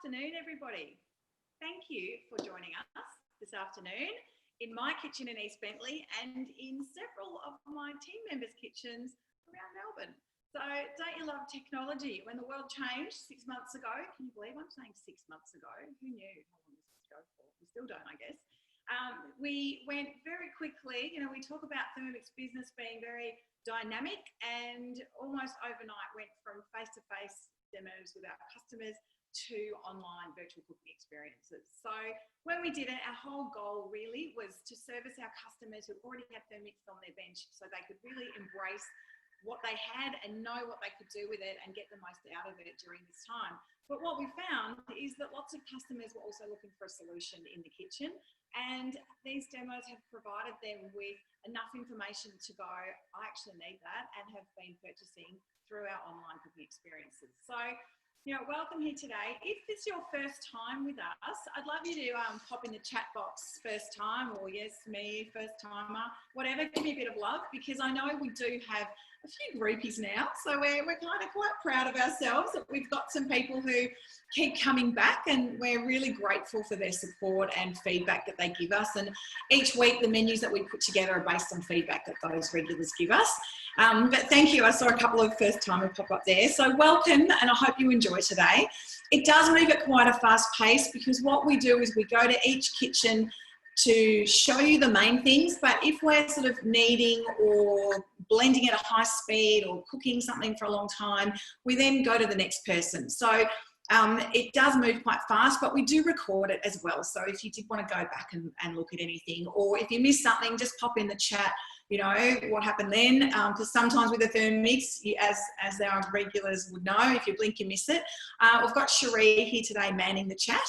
afternoon, everybody. Thank you for joining us this afternoon in my kitchen in East Bentley and in several of my team members' kitchens around Melbourne. So don't you love technology? When the world changed 6 months ago, can you believe I'm saying 6 months ago? Who knew how long this would go for? We still don't, I guess. We went very quickly. You know, we talk about Thermomix business being very dynamic, and almost overnight went from face-to-face demos with our customers to online virtual cooking experiences. So when we did it, our whole goal really was to service our customers who already had Thermomix on their bench so they could really embrace what they had and know what they could do with it and get the most out of it during this time. But what we found is that lots of customers were also looking for a solution in the kitchen, and these demos have provided them with enough information to go, I actually need that, and have been purchasing through our online cooking experiences. So, you know, welcome here today. If this is your first time with us, I'd love you to pop in the chat box first time, or yes, me, first timer, whatever, give me a bit of love, because I know we do have a few groupies now. So we're kind of quite proud of ourselves that we've got some people who keep coming back, and we're really grateful for their support and feedback that they give us. And each week the menus that we put together are based on feedback that those regulars give us. But thank you. I saw a couple of first timers pop up there. So welcome, and I hope you enjoy today. It does move at quite a fast pace, because what we do is we go to each kitchen to show you the main things, but if we're sort of kneading or blending at a high speed or cooking something for a long time, we then go to the next person. So it does move quite fast, but we do record it as well. So if you did want to go back and look at anything, or if you missed something, just pop in the chat, you know, what happened then, because sometimes with the Thermomix, as our regulars would know, if you blink, you miss it. We've got Puree here today manning the chat.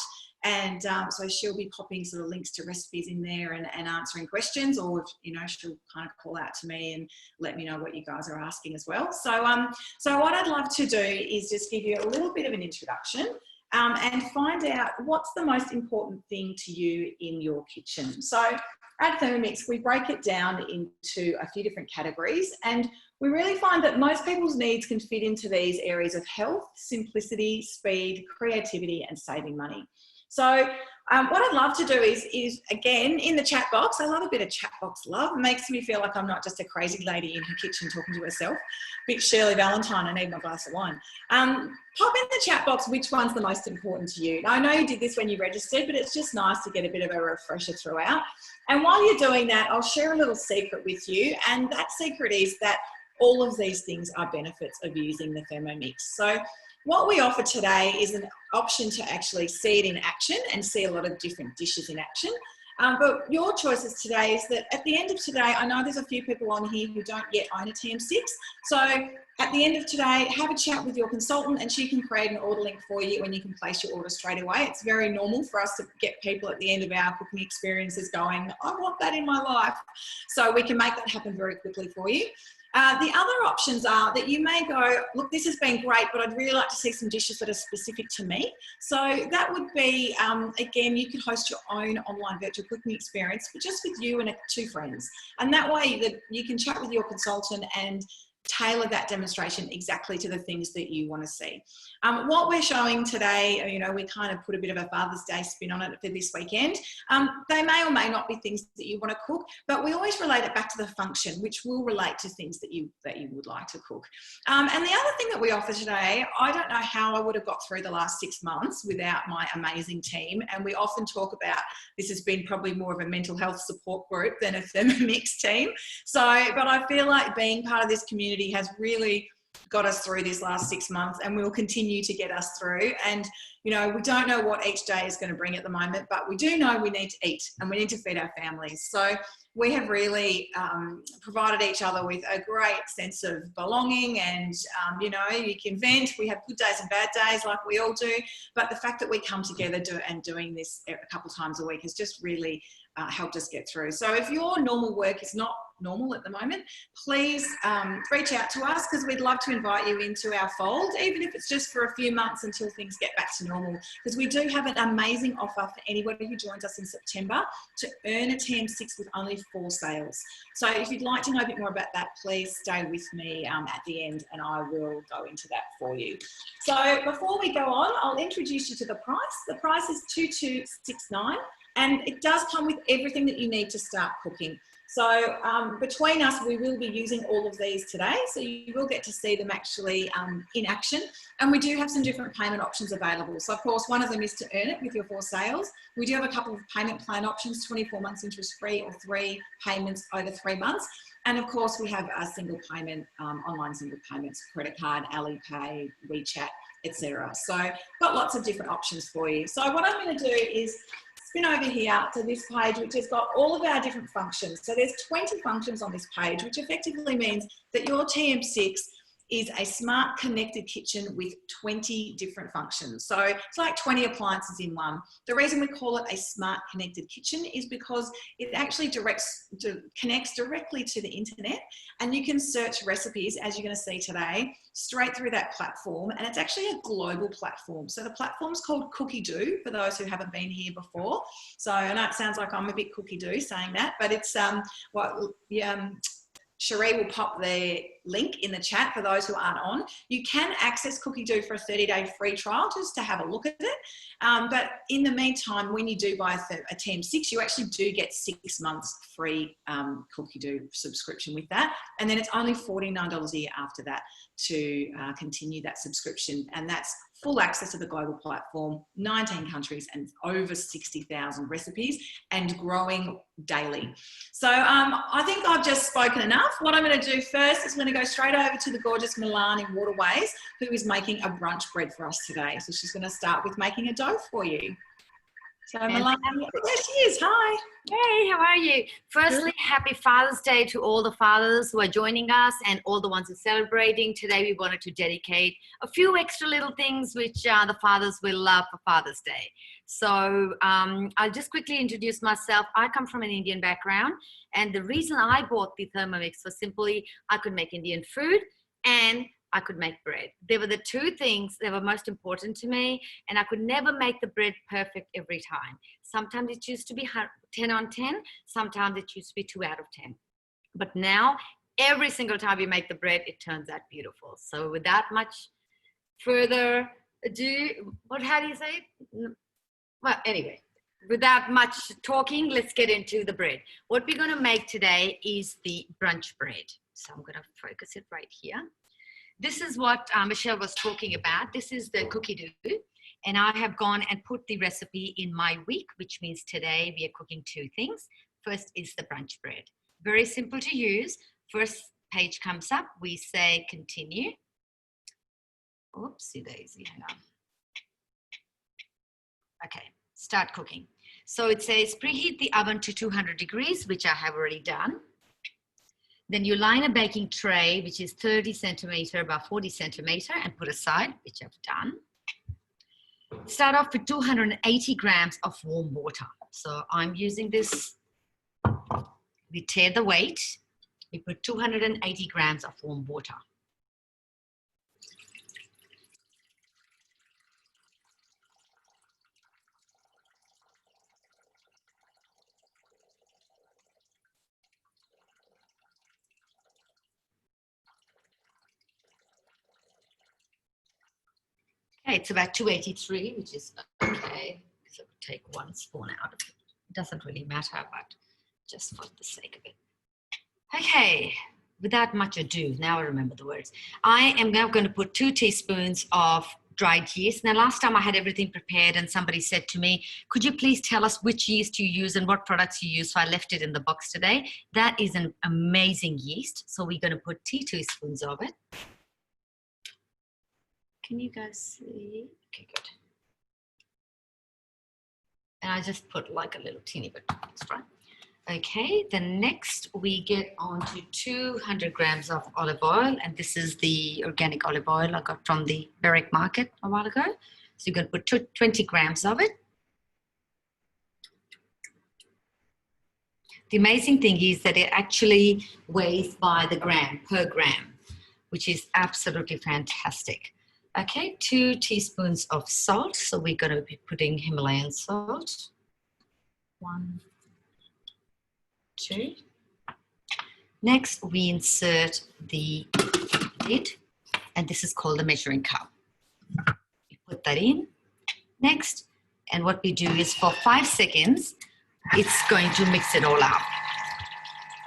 And so she'll be popping sort of links to recipes in there and answering questions, or, you know, she'll kind of call out to me and let me know what you guys are asking as well. So, so what I'd love to do is just give you a little bit of an introduction and find out what's the most important thing to you in your kitchen. So at Thermomix, we break it down into a few different categories, and we really find that most people's needs can fit into these areas of health, simplicity, speed, creativity, and saving money. So what I'd love to do is again, in the chat box, I love a bit of chat box love. It makes me feel like I'm not just a crazy lady in her kitchen talking to herself. Bit Shirley Valentine, I need my glass of wine. Pop in the chat box which one's the most important to you. Now, I know you did this when you registered, but it's just nice to get a bit of a refresher throughout. And while you're doing that, I'll share a little secret with you. And that secret is that all of these things are benefits of using the Thermomix. So what we offer today is an option to actually see it in action and see a lot of different dishes in action. But your choices today is that at the end of today, I know there's a few people on here who don't yet own a TM6. So at the end of today, have a chat with your consultant and she can create an order link for you and you can place your order straight away. It's very normal for us to get people at the end of our cooking experiences going, I want that in my life. So we can make that happen very quickly for you. The other options are that you may go, look, this has been great, but I'd really like to see some dishes that are specific to me. So that would be, again, you could host your own online virtual cooking experience, but just with you and 2 friends. And that way that you can chat with your consultant and tailor that demonstration exactly to the things that you want to see. What we're showing today, you know, we kind of put a bit of a Father's Day spin on it for this weekend. They may or may not be things that you want to cook, but we always relate it back to the function, which will relate to things that you would like to cook. And the other thing that we offer today, I don't know how I would have got through the last 6 months without my amazing team. And we often talk about, this has been probably more of a mental health support group than a Thermomix team. So, but I feel like being part of this community has really got us through this last 6 months, and will continue to get us through. And, you know, we don't know what each day is going to bring at the moment, but we do know we need to eat and we need to feed our families. So we have really provided each other with a great sense of belonging, and, you know, you can vent. We have good days and bad days like we all do, but the fact that we come together doing this a couple of times a week has just really helped us get through. So if your normal work is not normal at the moment, please reach out to us, because we'd love to invite you into our fold, even if it's just for a few months until things get back to normal, because we do have an amazing offer for anybody who joins us in September to earn a TM6 with only 4 sales. So if you'd like to know a bit more about that, please stay with me at the end and I will go into that for you. So before we go on, I'll introduce you to the price. The price is $22.69 and it does come with everything that you need to start cooking. So between us, we will be using all of these today. So you will get to see them actually in action. And we do have some different payment options available. So of course, one of them is to earn it with your 4 sales. We do have a couple of payment plan options, 24 months interest free or 3 payments over 3 months. And of course, we have a single payment, online single payments, credit card, Alipay, WeChat, etc. So got lots of different options for you. So what I'm going to do is spin over here to this page, which has got all of our different functions. So there's 20 functions on this page, which effectively means that your TM6 is a smart connected kitchen with 20 different functions. So it's like 20 appliances in one. The reason we call it a smart connected kitchen is because it actually connects directly to the internet, and you can search recipes, as you're going to see today, straight through that platform. And it's actually a global platform. So the platform's called Cookie Do, for those who haven't been here before. So I know it sounds like I'm a bit cookie do saying that, but it's Puree will pop the link in the chat for those who aren't on. You can access Cookie Do for a 30-day free trial just to have a look at it. But in the meantime, when you do buy a TM6, you actually do get 6 months free Cookie Do subscription with that. And then it's only $49 a year after that to continue that subscription. And that's full access to the global platform, 19 countries and over 60,000 recipes and growing daily. So I think I've just spoken enough. What I'm going to do first is I'm going to go straight over to the gorgeous Milan in Waterways, who is making a brunch bread for us today. So she's going to start with making a dough for you. So Milan, there she is. Hi. Hey, how are you? Firstly, happy Father's Day to all the fathers who are joining us and all the ones who are celebrating. Today we wanted to dedicate a few extra little things which the fathers will love for Father's Day. So I'll just quickly introduce myself. I come from an Indian background, and the reason I bought the Thermomix was simply I could make Indian food and I could make bread. They were the 2 things that were most important to me, and I could never make the bread perfect every time. Sometimes it used to be 10 on 10, sometimes it used to be 2 out of 10. But now, every single time you make the bread, it turns out beautiful. So without much further ado, how do you say it? Well, anyway, without much talking, let's get into the bread. What we're gonna make today is the brunch bread. So I'm gonna focus it right here. This is what Michelle was talking about. This is the cookie dough. And I have gone and put the recipe in my week, which means today we are cooking 2 things. First is the brunch bread. Very simple to use. First page comes up. We say continue. Oopsie daisy, hang on. Okay, start cooking. So it says preheat the oven to 200 degrees, which I have already done. Then you line a baking tray, which is 30 centimeter by 40 centimeter, and put aside, which I've done. Start off with 280 grams of warm water. So I'm using this, we tear the weight, we put 280 grams of warm water. Okay, it's about 283, which is okay. So we'll take 1 spoon out of it. It doesn't really matter, but just for the sake of it. Okay, without much ado, now I remember the words. I am now going to put 2 teaspoons of dried yeast. Now, last time I had everything prepared and somebody said to me, could you please tell us which yeast you use and what products you use? So I left it in the box today. That is an amazing yeast. So we're going to put 2 teaspoons of it. Can you guys see? Okay, good. And I just put like a little teeny bit extra. Okay, then next we get on to 200 grams of olive oil. And this is the organic olive oil I got from the Berwick market a while ago. So you're going to put 20 grams of it. The amazing thing is that it actually weighs by the gram, per gram, which is absolutely fantastic. Okay, 2 teaspoons of salt. So we're going to be putting Himalayan salt. 1, 2. Next, we insert the lid, and this is called the measuring cup. We put that in. Next, and what we do is for 5 seconds, it's going to mix it all up.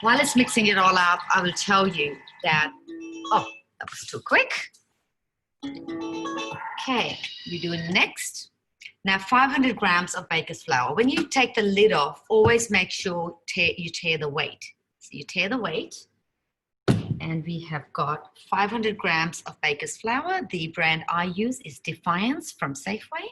While it's mixing it all up, I will tell you that, oh, that was too quick. Okay, we do next. Now 500 grams of baker's flour. When you take the lid off, always make sure you tear the weight. So you tear the weight, and we have got 500 grams of baker's flour. The brand I use is Defiance from Safeway.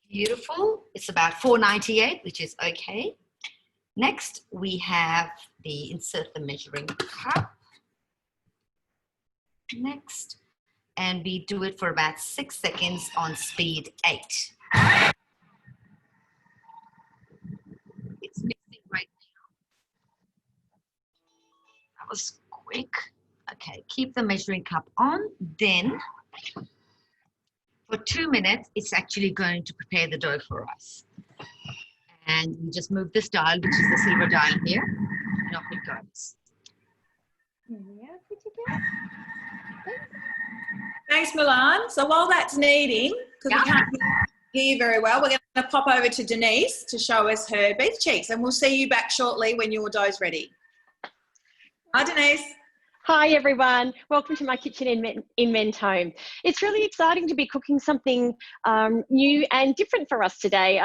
Beautiful. It's about $4.98, which is okay. Next, we have insert the measuring cup. Next, and we do it for about 6 seconds on speed 8. It's mixing right now. That was quick. Okay, keep the measuring cup on. Then, for 2 minutes, it's actually going to prepare the dough for us. And you just move this dial, which is the silver dial here, and off it goes. Yeah, pretty good. Thanks, Milan. So while that's kneading, because we can't hear you very well, we're going to pop over to Denise to show us her beef cheeks, and we'll see you back shortly when your dough's ready. Hi, Denise. Hi everyone, welcome to my kitchen in Mentone. It's really exciting to be cooking something new and different for us today.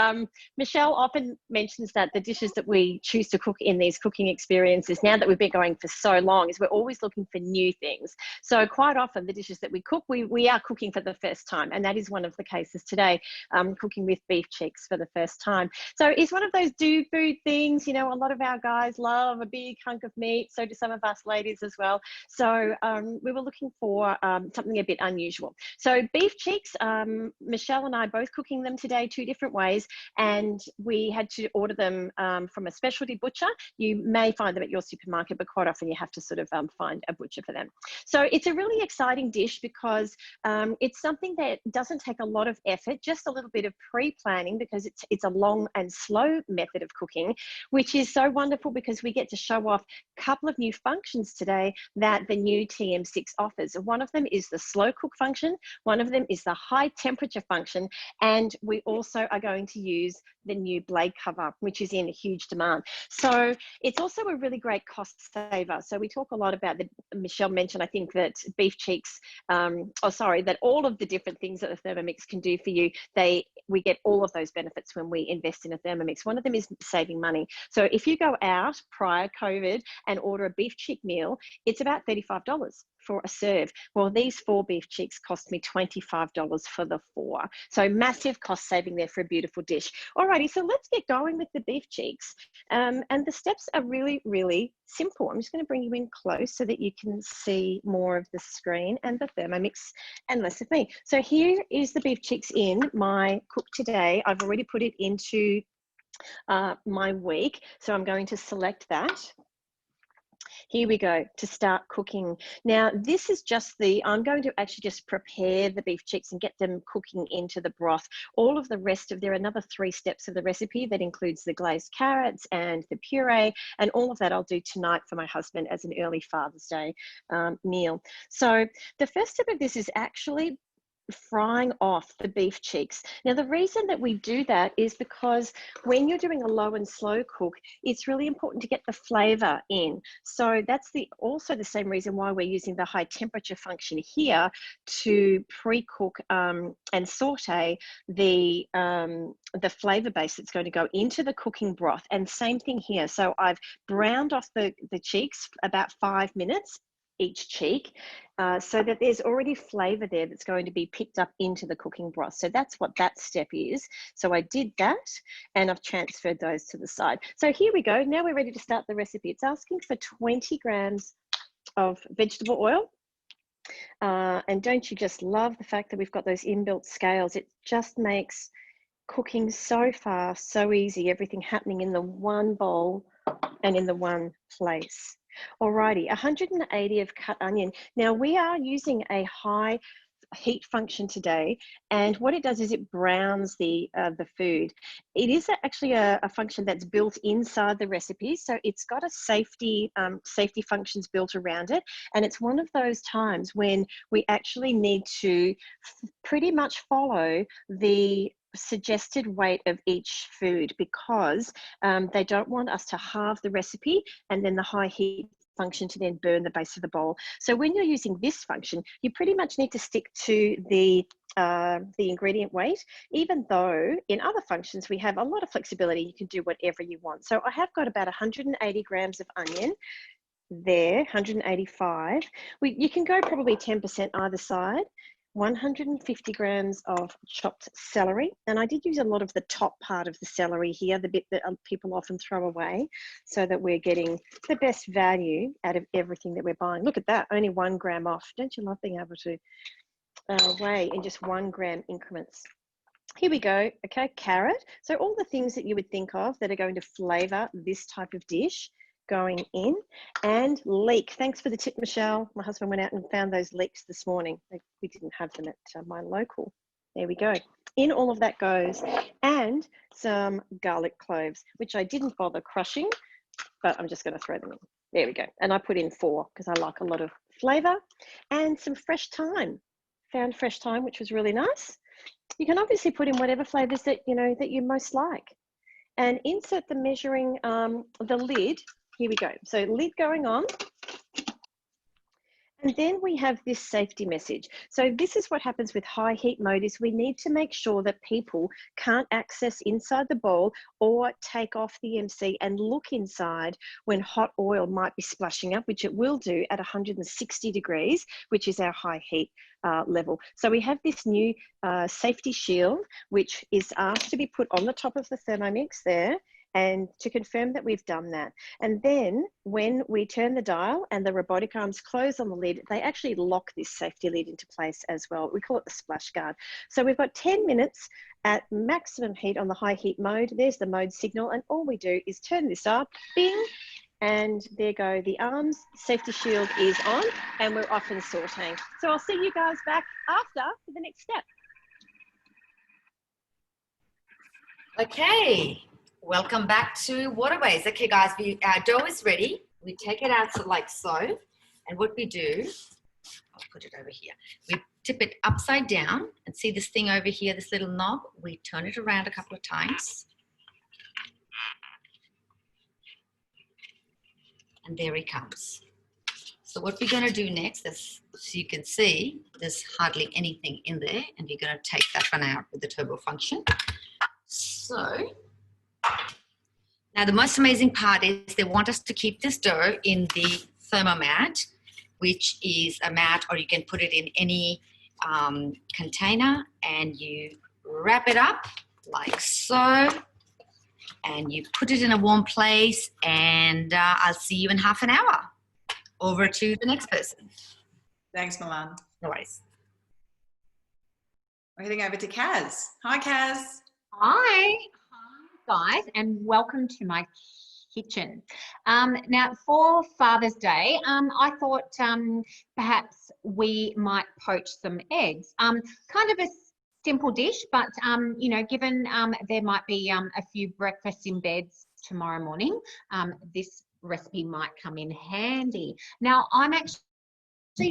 Michelle often mentions that the dishes that we choose to cook in these cooking experiences, now that we've been going for so long, is we're always looking for new things. So quite often the dishes that we cook, we are cooking for the first time, and that is one of the cases today, cooking with beef cheeks for the first time. So it's one of those do food things. You know, a lot of our guys love a big hunk of meat, so do some of us ladies as well. So we were looking for something a bit unusual. So beef cheeks, Michelle and I both cooking them today 2 different ways, and we had to order them from a specialty butcher. You may find them at your supermarket, but quite often you have to sort of find a butcher for them. So it's a really exciting dish because it's something that doesn't take a lot of effort, just a little bit of pre-planning, because it's a long and slow method of cooking, which is so wonderful because we get to show off a couple of new functions today that the new TM6 offers. One of them is the slow cook function, one of them is the high temperature function, and we also are going to use the new blade cover, which is in huge demand. So it's also a really great cost saver. So we talk a lot about Michelle mentioned, I think, that beef cheeks, that all of the different things that the Thermomix can do for you, we get all of those benefits when we invest in a Thermomix. One of them is saving money. So if you go out prior COVID and order a beef cheek meal, it's about $35 for a serve. Well, these 4 beef cheeks cost me $25 for the 4. So massive cost saving there for a beautiful dish. Alrighty, so let's get going with the beef cheeks. And the steps are really, really simple. I'm just going to bring you in close so that you can see more of the screen and the Thermomix and less of me. So here is the beef cheeks in my cook today. I've already put it into my week. So I'm going to select that. Here we go to start cooking. Now, this is just I'm going to actually just prepare the beef cheeks and get them cooking into the broth. All of the rest there are another 3 steps of the recipe that includes the glazed carrots and the puree, and all of that I'll do tonight for my husband as an early Father's Day meal. So the first step of this is actually frying off the beef cheeks. Now, the reason that we do that is because when you're doing a low and slow cook, it's really important to get the flavor in. So that's also the same reason why we're using the high temperature function here to pre-cook and saute the flavor base that's going to go into the cooking broth. And same thing here. So I've browned off the cheeks about 5 minutes each cheek, so that there's already flavor there that's going to be picked up into the cooking broth. So that's what that step is. So I did that and I've transferred those to the side. So here we go. Now we're ready to start the recipe. It's asking for 20 grams of vegetable oil. And don't you just love the fact that we've got those inbuilt scales? It just makes cooking so fast, so easy, everything happening in the one bowl and in the one place. Alrighty, 180 of cut onion. Now we are using a high heat function today, and what it does is it browns the food. It is actually a function that's built inside the recipe, so it's got a safety functions built around it, and it's one of those times when we actually need to pretty much follow the suggested weight of each food, because they don't want us to halve the recipe and then the high heat function to then burn the base of the bowl. So when you're using this function, you pretty much need to stick to the ingredient weight, even though in other functions we have a lot of flexibility. You can do whatever you want. So I have got about 180 grams of onion there, 185. You can go probably 10% either side. 150 grams of chopped celery, and I did use a lot of the top part of the celery here, the bit that people often throw away, so that we're getting the best value out of everything that we're buying. Look at that, only 1 gram off. Don't you love being able to weigh in just 1 gram increments? Here we go. Okay, carrot. So all the things that you would think of that are going to flavor this type of dish going in. And leek. Thanks for the tip, Michelle. My husband went out and found those leeks this morning. We didn't have them at my local. There we go. In all of that goes, and some garlic cloves, which I didn't bother crushing, but I'm just going to throw them in. There we go. And I put in 4 because I like a lot of flavor, and some fresh thyme. Found fresh thyme, which was really nice. You can obviously put in whatever flavors that you most like, and insert the measuring the lid. Here we go. So lid going on. And then we have this safety message. So this is what happens with high heat mode, is we need to make sure that people can't access inside the bowl or take off the MC and look inside when hot oil might be splashing up, which it will do at 160 degrees, which is our high heat level. So we have this new safety shield, which is asked to be put on the top of the Thermomix there, and to confirm that we've done that. And then when we turn the dial and the robotic arms close on the lid, they actually lock this safety lid into place as well. We call it the splash guard. So we've got 10 minutes at maximum heat on the high heat mode. There's the mode signal, and all we do is turn this up, bing, and there go the arms. Safety shield is on, and we're off and sauteing. So I'll see you guys back after for the next step. Okay. Welcome back to Waterways. Okay, guys, our dough is ready. We take it out like so, and what we do, I'll put it over here. We tip it upside down, and see this thing over here, this little knob? We turn it around a couple of times. And there he comes. So what we're going to do next is, so you can see, there's hardly anything in there, and you're going to take that one out with the turbo function. So, now the most amazing part is they want us to keep this dough in the Thermomat, which is a mat, or you can put it in any container, and you wrap it up like so, and you put it in a warm place, and I'll see you in half an hour. Over to the next person. Thanks, Milan. No worries. We're heading over to Kaz. Hi, Kaz. Hi guys, and welcome to my kitchen. Now for Father's Day, I thought perhaps we might poach some eggs. Kind of a simple dish, but given there might be a few breakfasts in beds tomorrow morning, this recipe might come in handy. Now I'm actually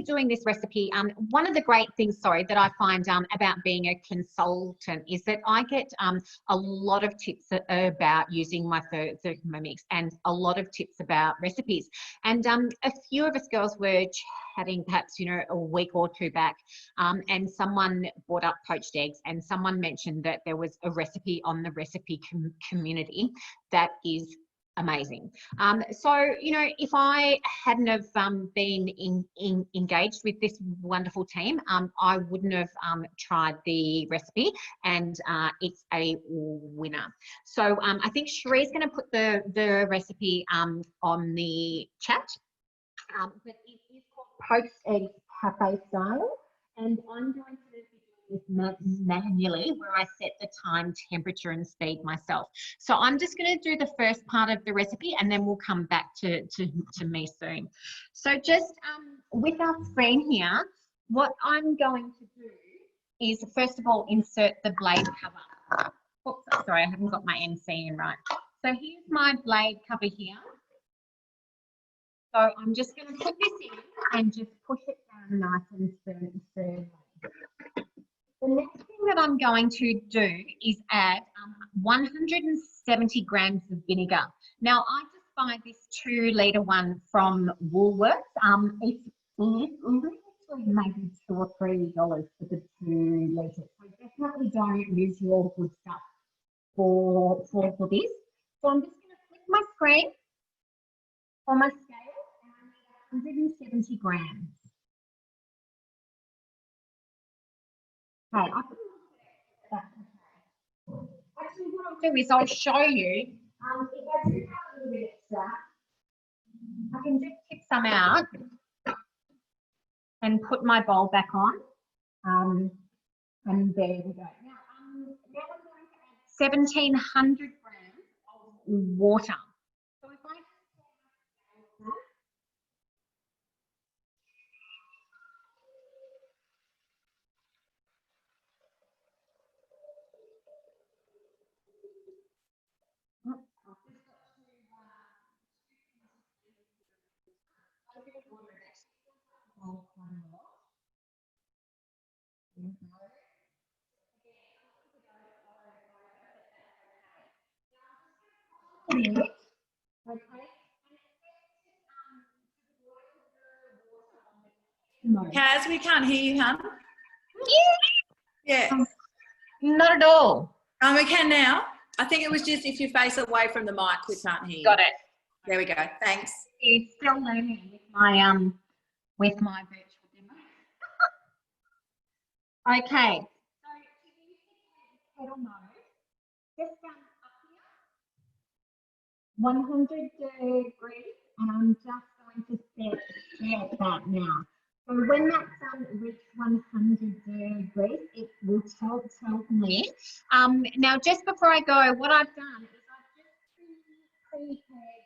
doing this recipe. One of the great things, that I find about being a consultant is that I get a lot of tips about using my Thermomix, and a lot of tips about recipes. And a few of us girls were chatting perhaps, a week or two back, and someone brought up poached eggs, and someone mentioned that there was a recipe on the recipe community that is amazing. So, if I hadn't have been engaged with this wonderful team, I wouldn't have tried the recipe, and it's a winner. So I think Cherie's going to put the recipe on the chat. But it is called poached eggs cafe style, and I'm going to be doing this manually, where I set the time, temperature, and speed myself. So I'm just going to do the first part of the recipe, and then we'll come back to me soon. So just with our screen here, what I'm going to do is, first of all, insert the blade cover. Oops, sorry, I haven't got my MC in right. So here's my blade cover here. So I'm just going to put this in and just push it down nice and firmly. The next thing that I'm going to do is add 170 grams of vinegar. Now, I just buy this 2-litre one from Woolworths. It's literally maybe $2 or $3 for the 2 litres. So definitely don't use your good stuff for this. So I'm just going to flip my screen on my scale, and I need 170 grams. Okay, I can actually, what I'll do is I'll show you. If I do have a little bit extra, I can just tip some out and put my bowl back on. And there we go. Now I'm going to add 1,700 grams of water. So if I Kaz, we can't hear you, hon. Yeah. Not at all. We can now. I think it was just if you face away from the mic, we can't hear you. Got it. There we go. Thanks. It's still learning with my virtual demo. Okay. So to use the kettle mode, just up here, 100 degrees, and I'm just going to set that now. So when that's reached 100 degrees, it will tell me. Now, just before I go, what I've done is I've just prepared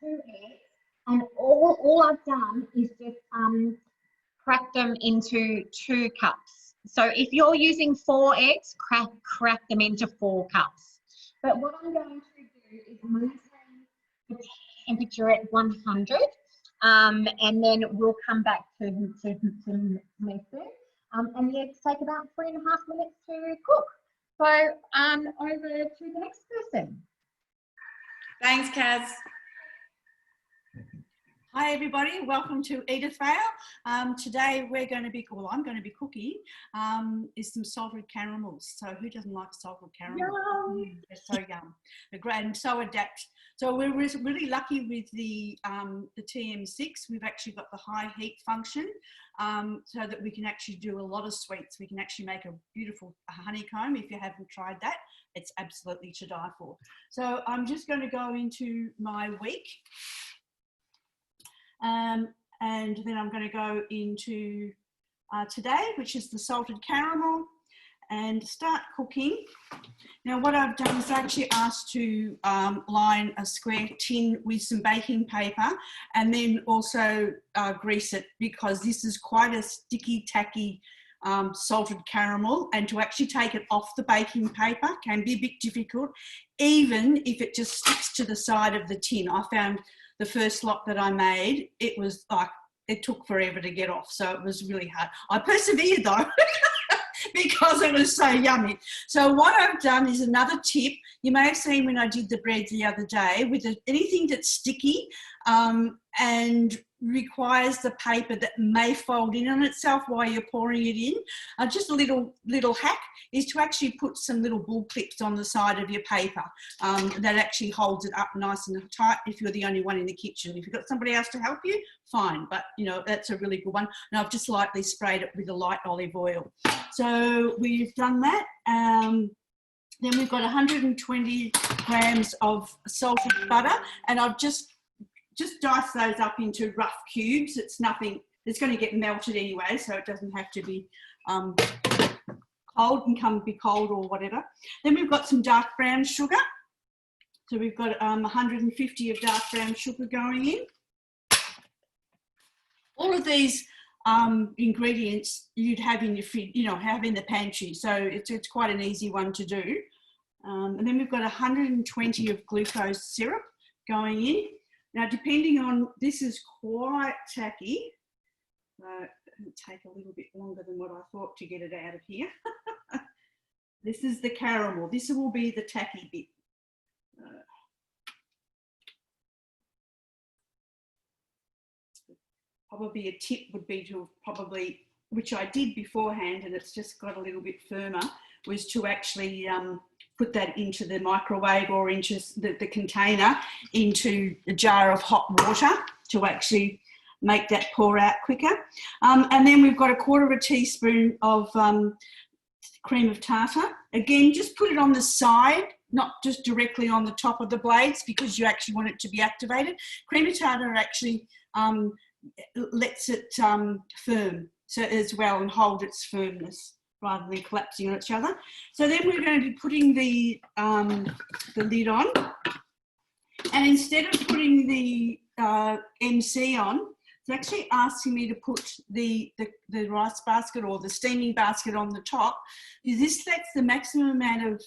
2 eggs, and all I've done is just crack them into 2 cups. So if you're using 4 eggs, crack them into 4 cups. But what I'm going to do is maintain the temperature at 100. And then we'll come back to me soon. And the eggs take about 3.5 minutes to cook. So over to the next person. Thanks, Kaz. Hi everybody, welcome to Edith Vale. Today I'm going to be cooking is some salted caramels. So who doesn't like salted caramels? They're so yum. They're great and so adapt. So we're really lucky with the TM6. We've actually got the high heat function so that we can actually do a lot of sweets. We can actually make a beautiful honeycomb. If you haven't tried that, it's absolutely to die for. So I'm just going to go into my week. And then I'm going to go into today, which is the salted caramel, and start cooking. Now what I've done is actually asked to line a square tin with some baking paper and then also grease it, because this is quite a sticky, tacky salted caramel, and to actually take it off the baking paper can be a bit difficult, even if it just sticks to the side of the tin. I found the first lot that I made, it was like, it took forever to get off. So it was really hard. I persevered though, because it was so yummy. So what I've done is another tip. You may have seen when I did the bread the other day, with anything that's sticky and requires the paper that may fold in on itself while you're pouring it in. Just a little hack is to actually put some little bull clips on the side of your paper that actually holds it up nice and tight if you're the only one in the kitchen. If you've got somebody else to help you, fine, but you know, that's a really good one. And I've just lightly sprayed it with a light olive oil. So we've done that. Then we've got 120 grams of salted butter, and I've just dice those up into rough cubes. It's nothing, it's going to get melted anyway, so it doesn't have to be cold, and be cold or whatever. Then we've got some dark brown sugar. So we've got 150 of dark brown sugar going in. All of these ingredients you'd have in your fridge, have in the pantry. So it's quite an easy one to do. And then we've got 120 of glucose syrup going in. Now, depending on, this is quite tacky. It'll take a little bit longer than what I thought to get it out of here. This is the caramel. This will be the tacky bit. Probably a tip would be to probably, which I did beforehand and it's just got a little bit firmer, was to actually put that into the microwave or into the container, into a jar of hot water to actually make that pour out quicker. And then we've got 1/4 teaspoon of cream of tartar. Again, just put it on the side, not just directly on the top of the blades, because you actually want it to be activated. Cream of tartar actually lets it firm so as well and hold its firmness rather than collapsing on each other. So then we're going to be putting the lid on, and instead of putting the MC on, it's actually asking me to put the rice basket or the steaming basket on the top, because this lets the maximum amount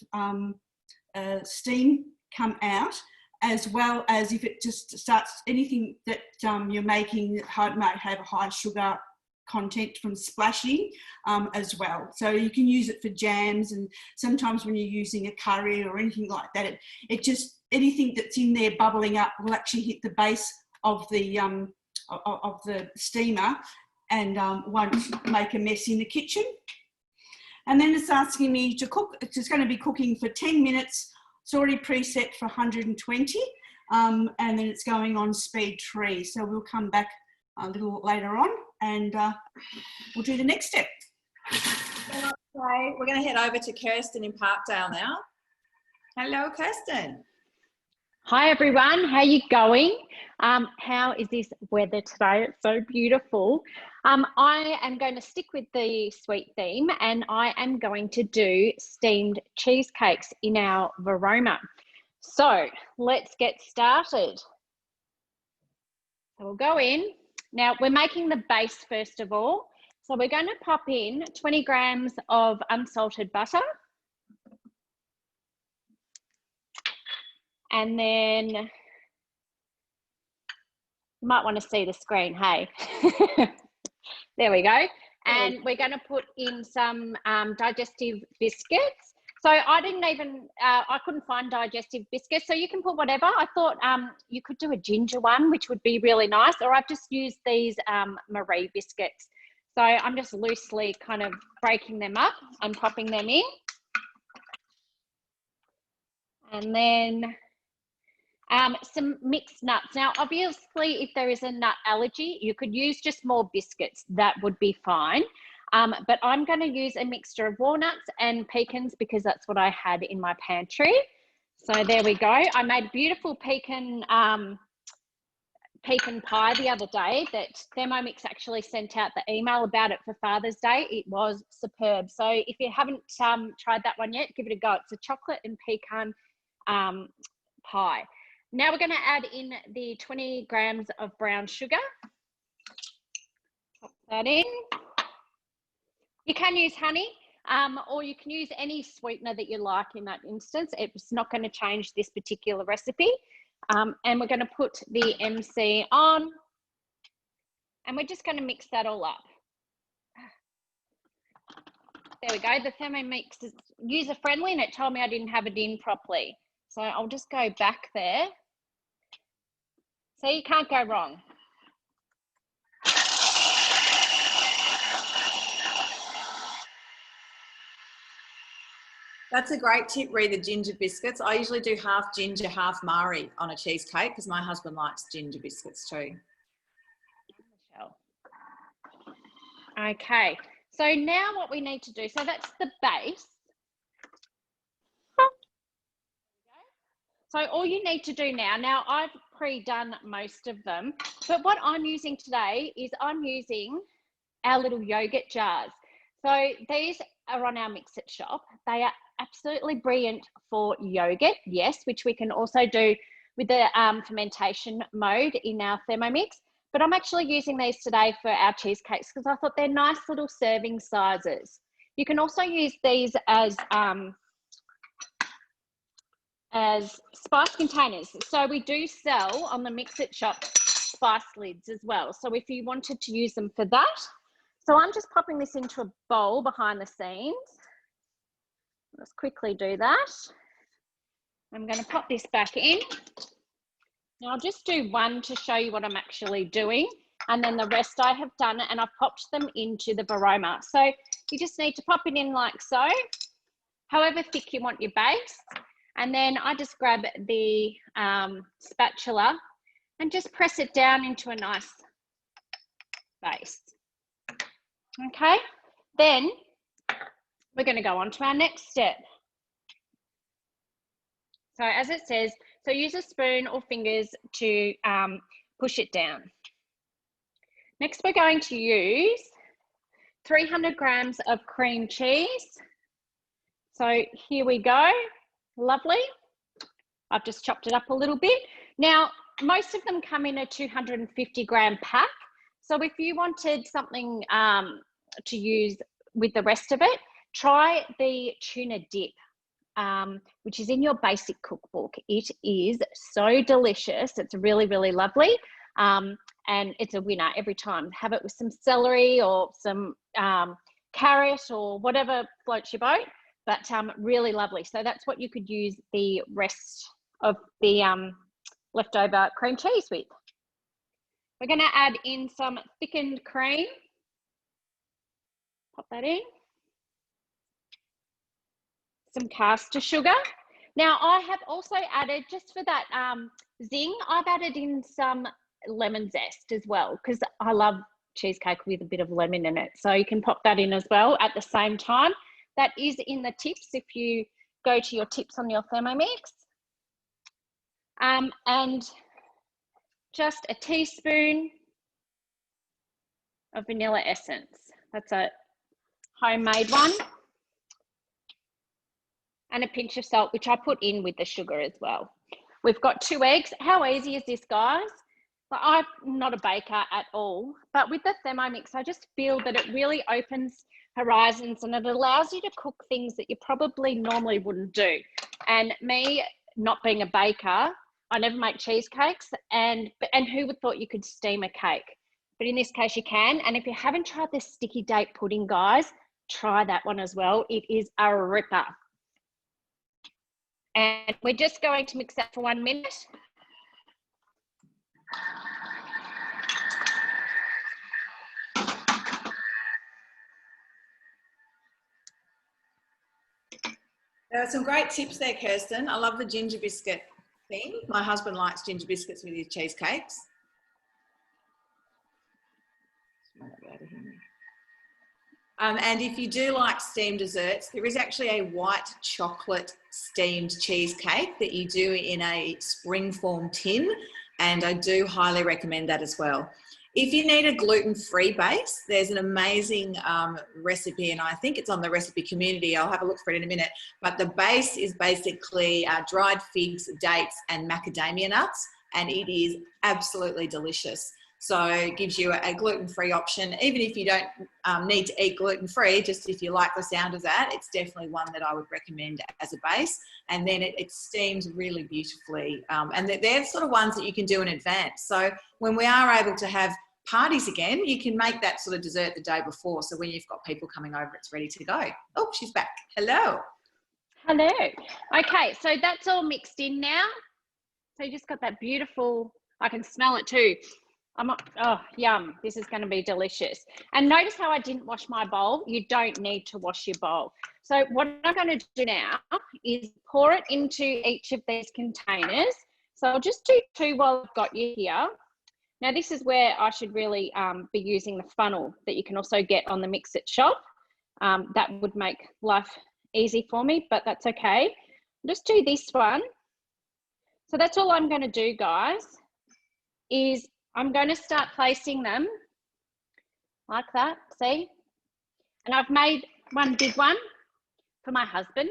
of steam come out, as well as if it just starts, anything that you're making might have a high sugar content from splashing as well. So you can use it for jams, and sometimes when you're using a curry or anything like that, it just, anything that's in there bubbling up will actually hit the base of the steamer and won't make a mess in the kitchen. And then it's asking me to cook. It's just going to be cooking for 10 minutes. It's already preset for 120, and then it's going on speed 3. So we'll come back a little later on and we'll do the next step. Okay, we're going to head over to Kirsten in Parkdale now. Hello, Kirsten. Hi everyone, how are you going? How is this weather today? It's so beautiful. I am going to stick with the sweet theme, and I am going to do steamed cheesecakes in our Varoma. So let's get started. So we'll go in. Now we're making the base first of all. So we're going to pop in 20 grams of unsalted butter. And then you might want to see the screen, hey. There we go. And we're going to put in some digestive biscuits. So I didn't even, I couldn't find digestive biscuits, so you can put whatever. I thought you could do a ginger one, which would be really nice, or I've just used these Marie biscuits. So I'm just loosely kind of breaking them up and popping them in. And then some mixed nuts. Now, obviously, if there is a nut allergy, you could use just more biscuits. That would be fine. But I'm going to use a mixture of walnuts and pecans because that's what I had in my pantry. So there we go. I made a beautiful pecan pie the other day that Thermomix actually sent out the email about it for Father's Day. It was superb. So if you haven't tried that one yet, give it a go. It's a chocolate and pecan pie. Now we're going to add in the 20 grams of brown sugar. Pop that in. You can use honey, or you can use any sweetener that you like in that instance. It's not going to change this particular recipe. And we're going to put the MC on, and we're just going to mix that all up. There we go. The Thermomix is user-friendly, and it told me I didn't have it in properly. So I'll just go back there. So you can't go wrong. That's a great tip, Ree, the ginger biscuits. I usually do half ginger, half Marie on a cheesecake because my husband likes ginger biscuits too. Okay, so now what we need to do, so that's the base. So all you need to do now I've pre-done most of them, but what I'm using today is I'm using our little yogurt jars. So these are on our Mix-It shop. They are absolutely brilliant for yogurt, yes, which we can also do with the fermentation mode in our Thermomix. But I'm actually using these today for our cheesecakes because I thought they're nice little serving sizes. You can also use these as spice containers. So we do sell on the Mix-It shop spice lids as well. So if you wanted to use them for that. So I'm just popping this into a bowl behind the scenes. Let's quickly do that. I'm going to pop this back in. Now I'll just do one to show you what I'm actually doing. And then the rest I have done, and I've popped them into the Baroma. So you just need to pop it in like so, however thick you want your base. And then I just grab the spatula and just press it down into a nice base. Okay, then we're going to go on to our next step. So as it says, so use a spoon or fingers to push it down. Next, we're going to use 300 grams of cream cheese. So here we go. Lovely. I've just chopped it up a little bit. Now, most of them come in a 250 gram pack. So if you wanted something to use with the rest of it, try the tuna dip, which is in your basic cookbook. It is so delicious. It's really, really lovely. And it's a winner every time. Have it with some celery or some carrot or whatever floats your boat, but really lovely. So that's what you could use the rest of the leftover cream cheese with. We're going to add in some thickened cream. Pop that in. Some caster sugar. Now I have also added, just for that zing, I've added in some lemon zest as well, because I love cheesecake with a bit of lemon in it. So you can pop that in as well at the same time. That is in the tips if you go to your tips on your Thermomix. And just a teaspoon of vanilla essence. That's a homemade one. And a pinch of salt, which I put in with the sugar as well. We've got 2 eggs. How easy is this, guys? Well, I'm not a baker at all, but with the Thermomix, I just feel that it really opens horizons and it allows you to cook things that you probably normally wouldn't do. And me not being a baker, I never make cheesecakes, and who would thought you could steam a cake? But in this case you can. And if you haven't tried this sticky date pudding, guys, try that one as well. It is a ripper. And we're just going to mix that for 1 minute. There are some great tips there, Kirsten. I love the ginger biscuit thing. My husband likes ginger biscuits with his cheesecakes. And if you do like steamed desserts, there is actually a white chocolate steamed cheesecake that you do in a springform tin, and I do highly recommend that as well. If you need a gluten-free base, there's an amazing recipe, and I think it's on the recipe community. I'll have a look for it in a minute. But the base is basically dried figs, dates, and macadamia nuts, and it is absolutely delicious. So it gives you a gluten-free option. Even if you don't need to eat gluten-free, just if you like the sound of that, it's definitely one that I would recommend as a base. And then it steams really beautifully. And they're sort of ones that you can do in advance. So when we are able to have parties again, you can make that sort of dessert the day before. So when you've got people coming over, it's ready to go. Oh, she's back. Hello. Hello. Okay, so that's all mixed in now. So you just got that beautiful, I can smell it too. Oh, yum. This is going to be delicious. And notice how I didn't wash my bowl. You don't need to wash your bowl. So what I'm going to do now is pour it into each of these containers. So I'll just do 2 while I've got you here. Now this is where I should really be using the funnel that you can also get on the Mix-It shop. That would make life easy for me, but that's okay. I'll just do this one. So that's all I'm going to do, guys, is I'm going to start placing them like that, see? And I've made one big one for my husband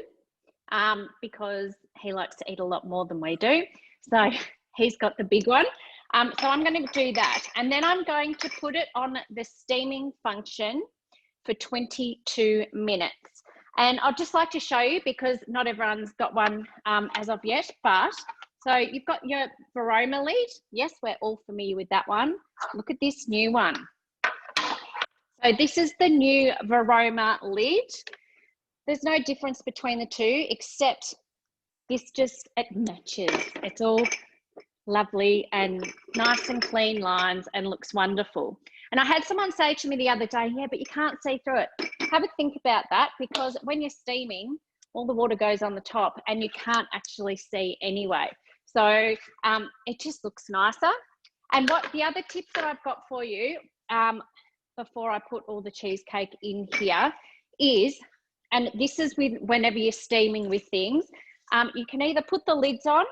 because he likes to eat a lot more than we do. So he's got the big one. So I'm going to do that. And then I'm going to put it on the steaming function for 22 minutes. And I'd just like to show you, because not everyone's got one as of yet, but so you've got your Varoma lid. Yes, we're all familiar with that one. Look at this new one. So this is the new Varoma lid. There's no difference between the two, except this just, it matches. It's all lovely and nice and clean lines and looks wonderful. And I had someone say to me the other day, yeah, but you can't see through it. Have a think about that, because when you're steaming, all the water goes on the top and you can't actually see anyway. So it just looks nicer. And what the other tips that I've got for you before I put all the cheesecake in here is, and this is with whenever you're steaming with things, you can either put the lids on.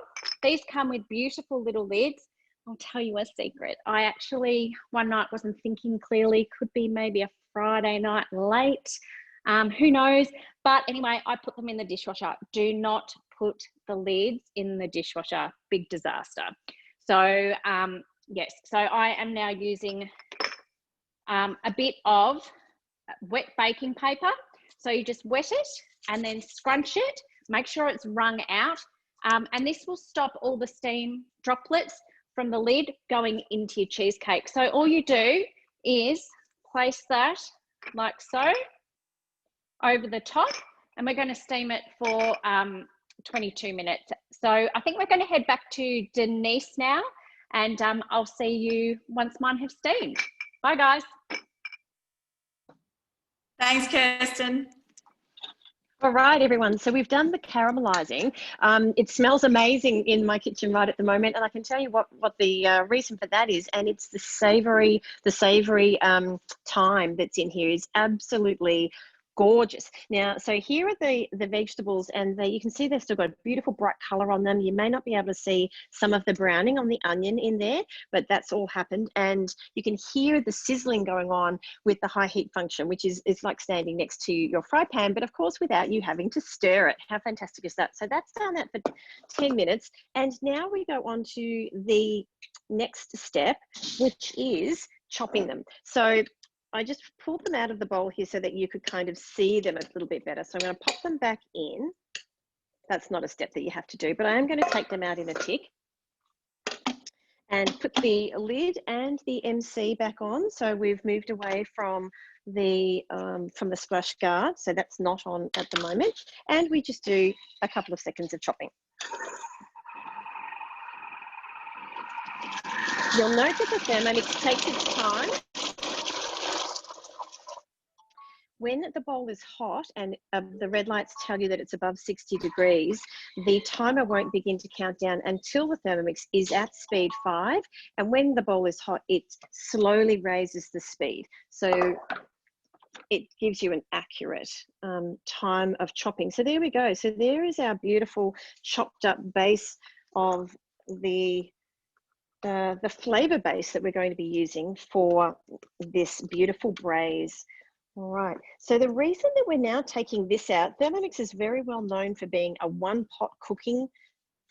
These come with beautiful little lids. I'll tell you a secret. I actually, one night wasn't thinking clearly, could be maybe a Friday night late. Who knows? But anyway, I put them in the dishwasher. Do not put the lids in the dishwasher. Big disaster. So yes, so I am now using a bit of wet baking paper. So you just wet it and then scrunch it. Make sure it's wrung out. And this will stop all the steam droplets from the lid going into your cheesecake. So all you do is place that like so over the top, and we're going to steam it for 22 minutes. So I think we're going to head back to Denise now, and I'll see you once mine have steamed. Bye, guys. Thanks, Kirsten. All right, everyone. So we've done the caramelizing. It smells amazing in my kitchen right at the moment, and I can tell you what the reason for that is. And it's the savory thyme that's in here is absolutely gorgeous. Now, so here are the vegetables, and you can see they've still got a beautiful bright color on them. You may not be able to see some of the browning on the onion in there, but that's all happened. And you can hear the sizzling going on with the high heat function, which is like standing next to your fry pan, but of course without you having to stir it. How fantastic is that? So that's done that for 10 minutes. And now we go on to the next step, which is chopping them. So I just pulled them out of the bowl here so that you could kind of see them a little bit better. So I'm going to pop them back in. That's not a step that you have to do, but I am going to take them out in a tick and put the lid and the MC back on. So we've moved away from the splash guard. So that's not on at the moment. And we just do a couple of seconds of chopping. You'll note that the Thermomix takes its time. When the bowl is hot and the red lights tell you that it's above 60 degrees, the timer won't begin to count down until the Thermomix is at speed 5. And when the bowl is hot, it slowly raises the speed. So it gives you an accurate time of chopping. So there we go. So there is our beautiful chopped up base of the flavor base that we're going to be using for this beautiful braise. All right, so the reason that we're now taking this out, Thermomix is very well known for being a one-pot cooking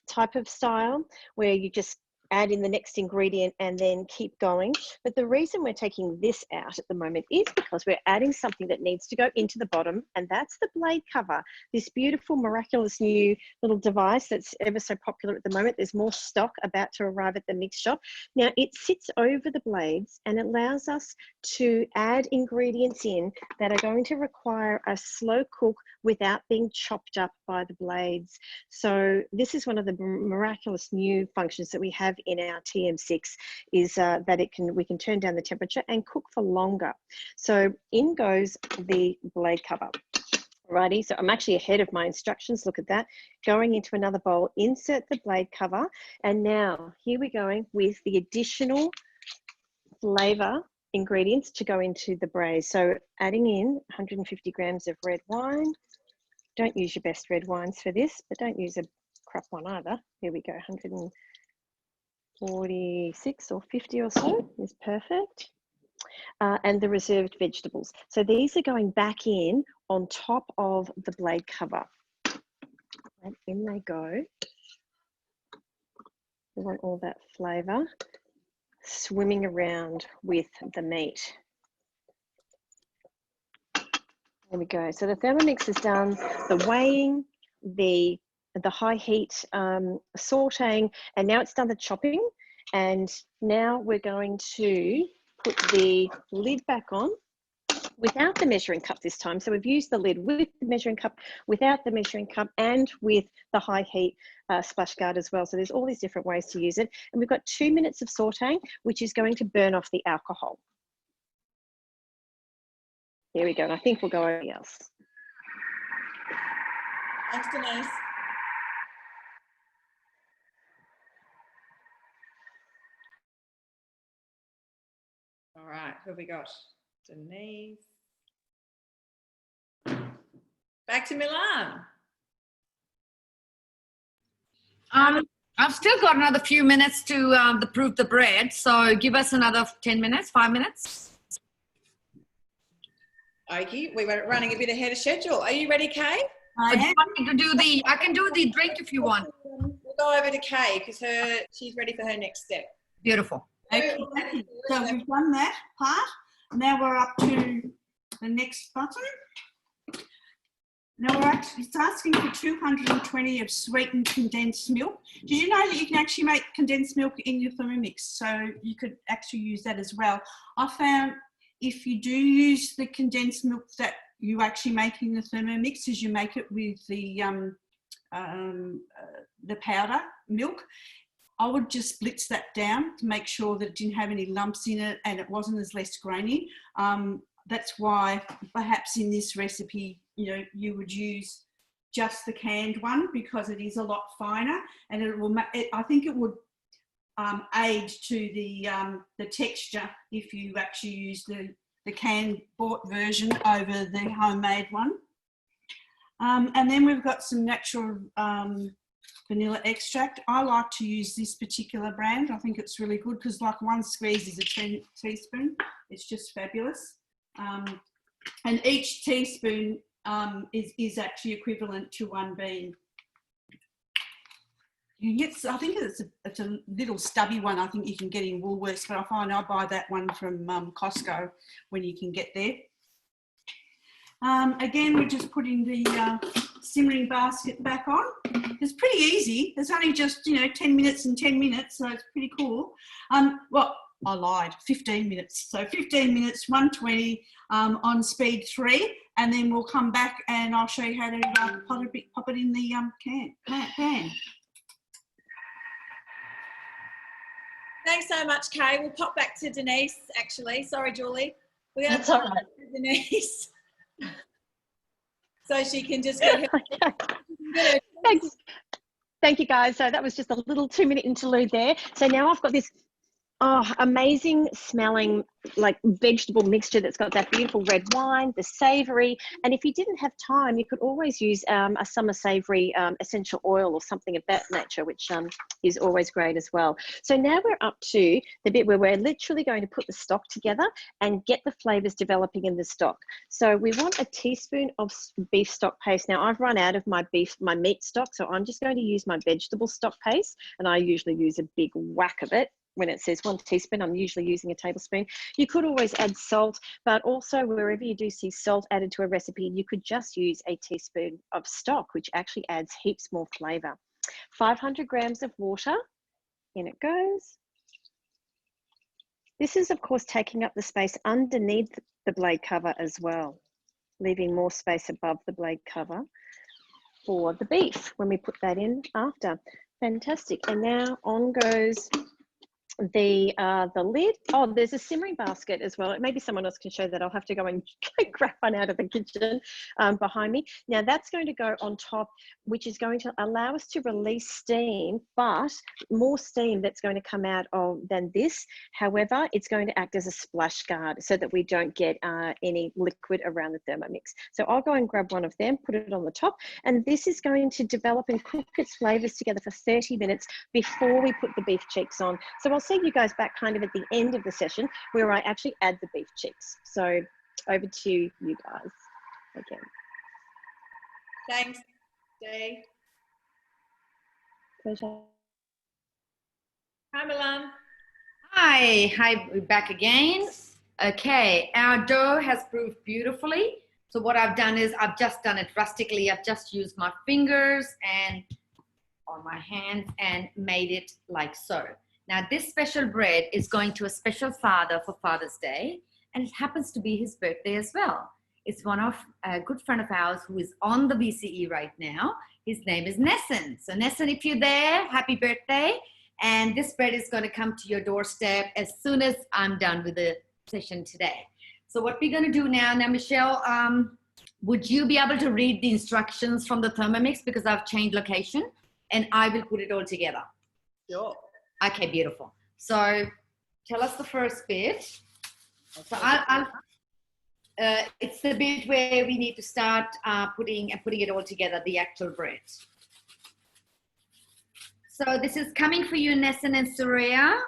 type of style where you just add in the next ingredient and then keep going. But the reason we're taking this out at the moment is because we're adding something that needs to go into the bottom, and that's the blade cover. This beautiful, miraculous new little device that's ever so popular at the moment. There's more stock about to arrive at the mix shop. Now it sits over the blades and allows us to add ingredients in that are going to require a slow cook without being chopped up by the blades. So this is one of the miraculous new functions that we have in our TM6 is that we can turn down the temperature and cook for longer. So in goes the blade cover. Alrighty, so I'm actually ahead of my instructions. Look at that. Going into another bowl, insert the blade cover, and now here we're going with the additional flavor ingredients to go into the braise. So adding in 150 grams of red wine. Don't use your best red wines for this, but don't use a crap one either. Here we go, 146 or 50 or so is perfect. And the reserved vegetables. So these are going back in on top of the blade cover. And in they go. We want all that flavour swimming around with the meat. There we go. So the Thermomix has done the weighing, the high heat sauteing, and now it's done the chopping. And now we're going to put the lid back on without the measuring cup this time. So we've used the lid with the measuring cup, without the measuring cup, and with the high heat splash guard as well. So there's all these different ways to use it. And we've got 2 minutes of sauteing, which is going to burn off the alcohol. There we go. And I think we'll go over else. Thanks, Denise. All right, who have we got? Denise. Back to Milan. I've still got another few minutes to prove the bread. So give us another 10 minutes, 5 minutes. Okay, we were running a bit ahead of schedule. Are you ready, Kay? I can do the drink if you want. We'll go over to Kay because she's ready for her next step. Beautiful. Okay, so we've done that part. Now we're up to the next button. Now it's asking for 220 of sweetened condensed milk. Did you know that you can actually make condensed milk in your Thermomix? So you could actually use that as well. I found if you do use the condensed milk that you actually make in the Thermomix, as you make it with the powder milk, I would just blitz that down to make sure that it didn't have any lumps in it and it wasn't as less grainy. That's why perhaps in this recipe, you would use just the canned one because it is a lot finer, and it will. I think it would aid to the texture if you actually use the canned bought version over the homemade one. And then we've got some natural vanilla extract. I like to use this particular brand. I think it's really good because like one squeeze is a teaspoon. It's just fabulous. And each teaspoon is actually equivalent to one bean. You get, I think it's a little stubby one. I think you can get in Woolworths, but I find I buy that one from Costco when you can get there. Again, we're just putting the simmering basket back on. It's pretty easy. It's only just 10 minutes and 10 minutes, so it's pretty cool. Well, I lied, 15 minutes. So 15 minutes, 120 on speed 3, and then we'll come back and I'll show you how to pop it in the pan. Thanks so much, Kay. We'll pop back to Denise, actually. Sorry, Julie. We're going to That's all right. Denise. So she can just get her. Okay. Thanks. Thank you, guys. So that was just a little 2-minute interlude there. So now I've got this amazing smelling like vegetable mixture that's got that beautiful red wine, the savoury. And if you didn't have time, you could always use a summer savoury essential oil or something of that nature, which is always great as well. So now we're up to the bit where we're literally going to put the stock together and get the flavours developing in the stock. So we want a teaspoon of beef stock paste. Now I've run out of my meat stock, so I'm just going to use my vegetable stock paste, and I usually use a big whack of it. When it says 1 teaspoon, I'm usually using a tablespoon. You could always add salt, but also wherever you do see salt added to a recipe, you could just use a teaspoon of stock, which actually adds heaps more flavour. 500 grams of water, in it goes. This is, of course, taking up the space underneath the blade cover as well, leaving more space above the blade cover for the beef when we put that in after. Fantastic. And now on goes the lid. Oh, there's a simmering basket as well. Maybe someone else can show that. I'll have to go and grab one out of the kitchen behind me. Now that's going to go on top, which is going to allow us to release steam, but more steam that's going to come out of than this. However, it's going to act as a splash guard so that we don't get any liquid around the Thermomix. So I'll go and grab one of them, put it on the top, and this is going to develop and cook its flavors together for 30 minutes before we put the beef cheeks on. So I'll see you guys back kind of at the end of the session where I actually add the beef cheeks. So over to you guys again. Thanks, Dee. Pleasure. Hi, Milan. Hi, we're back again. Okay, our dough has proved beautifully. So what I've done is I've just done it rustically. I've just used my fingers and on my hands and made it like so. Now this special bread is going to a special father for Father's Day, and it happens to be his birthday as well. It's one of a good friend of ours who is on the VCE right now. His name is Nesson. So Nesson, if you're there, happy birthday. And this bread is going to come to your doorstep as soon as I'm done with the session today. So what we're going to do now, Michelle, would you be able to read the instructions from the Thermomix, because I've changed location, and I will put it all together. Sure. Okay, beautiful. So tell us the first bit. So it's the bit where we need to start putting it all together, the actual bread. So this is coming for you, Nesson and Surya,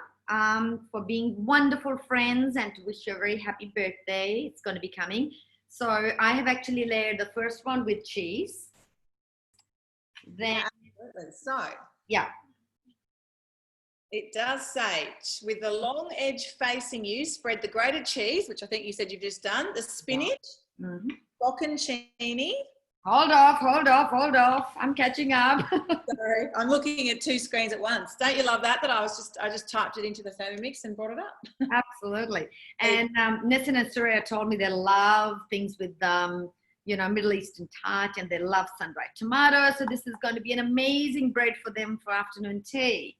for being wonderful friends and to wish you a very happy birthday. It's going to be coming. So I have actually layered the first one with cheese. Then, so yeah. It does say, with the long edge facing you, spread the grated cheese, which I think you said you've just done, the spinach, bocconcini. Hold off. I'm catching up. Sorry, I'm looking at two screens at once. Don't you love that? I just typed it into the Thermomix and brought it up. Absolutely. And Nesson and Surya told me they love things with, Middle Eastern touch, and they love sun-dried tomatoes. So this is going to be an amazing bread for them for afternoon tea.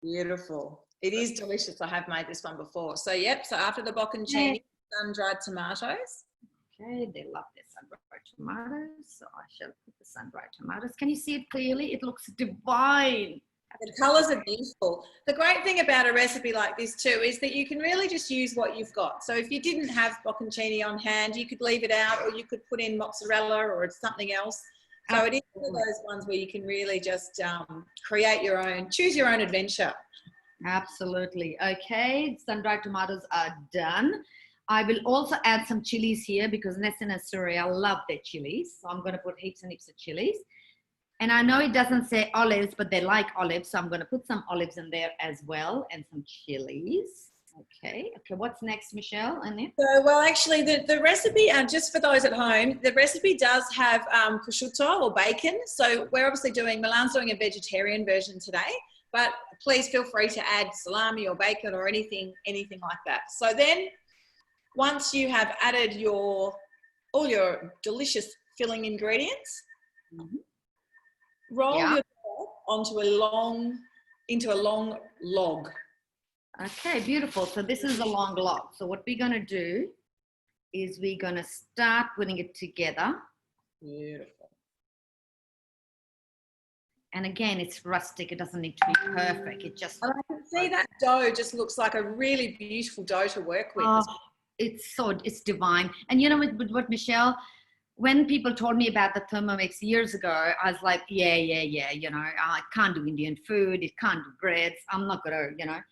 Beautiful. It is delicious. I have made this one before. So, yep. So after the bocconcini, sun-dried tomatoes. Okay, they love their sun-dried tomatoes. So I shall put the sun-dried tomatoes. Can you see it clearly? It looks divine. The colours are beautiful. The great thing about a recipe like this too is that you can really just use what you've got. So if you didn't have bocconcini on hand, you could leave it out, or you could put in mozzarella or something else. So it is one of those ones where you can really just create your own, choose your own adventure. Absolutely. Okay, sun-dried tomatoes are done. I will also add some chilies here because Nesson and Surya love their chilies. So I'm going to put heaps and heaps of chilies. And I know it doesn't say olives, but they like olives. So I'm going to put some olives in there as well, and some chilies. Okay, what's next, Michelle? So, well, actually, the recipe, just for those at home, the recipe does have prosciutto or bacon. So we're obviously Milan's doing a vegetarian version today, but please feel free to add salami or bacon or anything like that. So then, once you have added all your delicious filling ingredients, roll your dough into a long log. Okay, beautiful. So this is a long log. So what we're going to do is we're going to start putting it together. Beautiful. And again, it's rustic. It doesn't need to be perfect. It just... I can see that dough just looks like a really beautiful dough to work with. Oh, it's divine. And you know what, Michelle, when people told me about the Thermomix years ago, I was like, yeah, I can't do Indian food. It can't do breads. I'm not going to,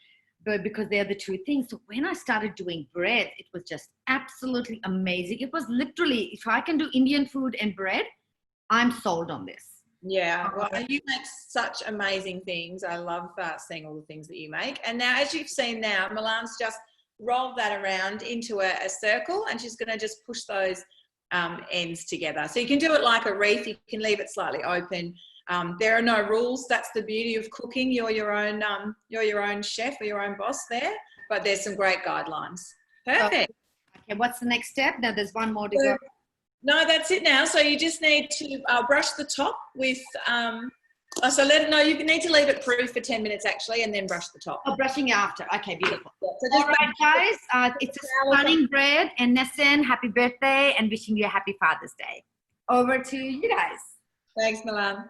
but because they're the two things. So when I started doing bread, it was just absolutely amazing. It was literally, if I can do Indian food and bread, I'm sold on this. Yeah, well, you make such amazing things. I love seeing all the things that you make. And now, as you've seen now, Milan's just rolled that around into a circle, and she's going to just push those ends together. So you can do it like a wreath. You can leave it slightly open. There are no rules. That's the beauty of cooking. You're your own chef or your own boss there, but there's some great guidelines. Perfect. Okay, what's the next step? Now there's one more to go. No, that's it now. So you just need to brush the top with Oh, so you need to leave it proof for 10 minutes actually, and then brush the top. Oh, brushing after. Okay, beautiful. So just All right, guys. It's a stunning bread. And Nessun, happy birthday and wishing you a happy Father's Day. Over to you guys. Thanks, Milan.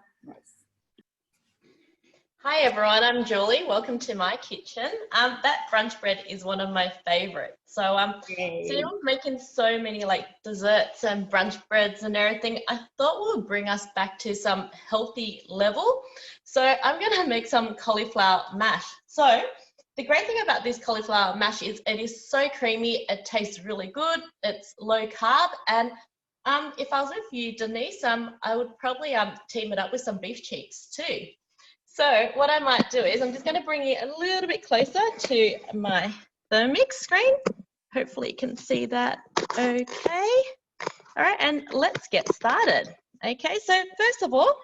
Hi everyone, I'm Julie. Welcome to my kitchen. That brunch bread is one of my favorites. So today I'm making so many like desserts and brunch breads and everything. I thought we'll bring us back to some healthy level. So I'm gonna make some cauliflower mash. So the great thing about this cauliflower mash is it is so creamy. It tastes really good. It's low carb, and if I was with you, Denise, I would probably team it up with some beef cheeks too. So what I might do is I'm just going to bring it a little bit closer to my Thermomix screen. Hopefully you can see that okay. All right, and let's get started. Okay, so first of all,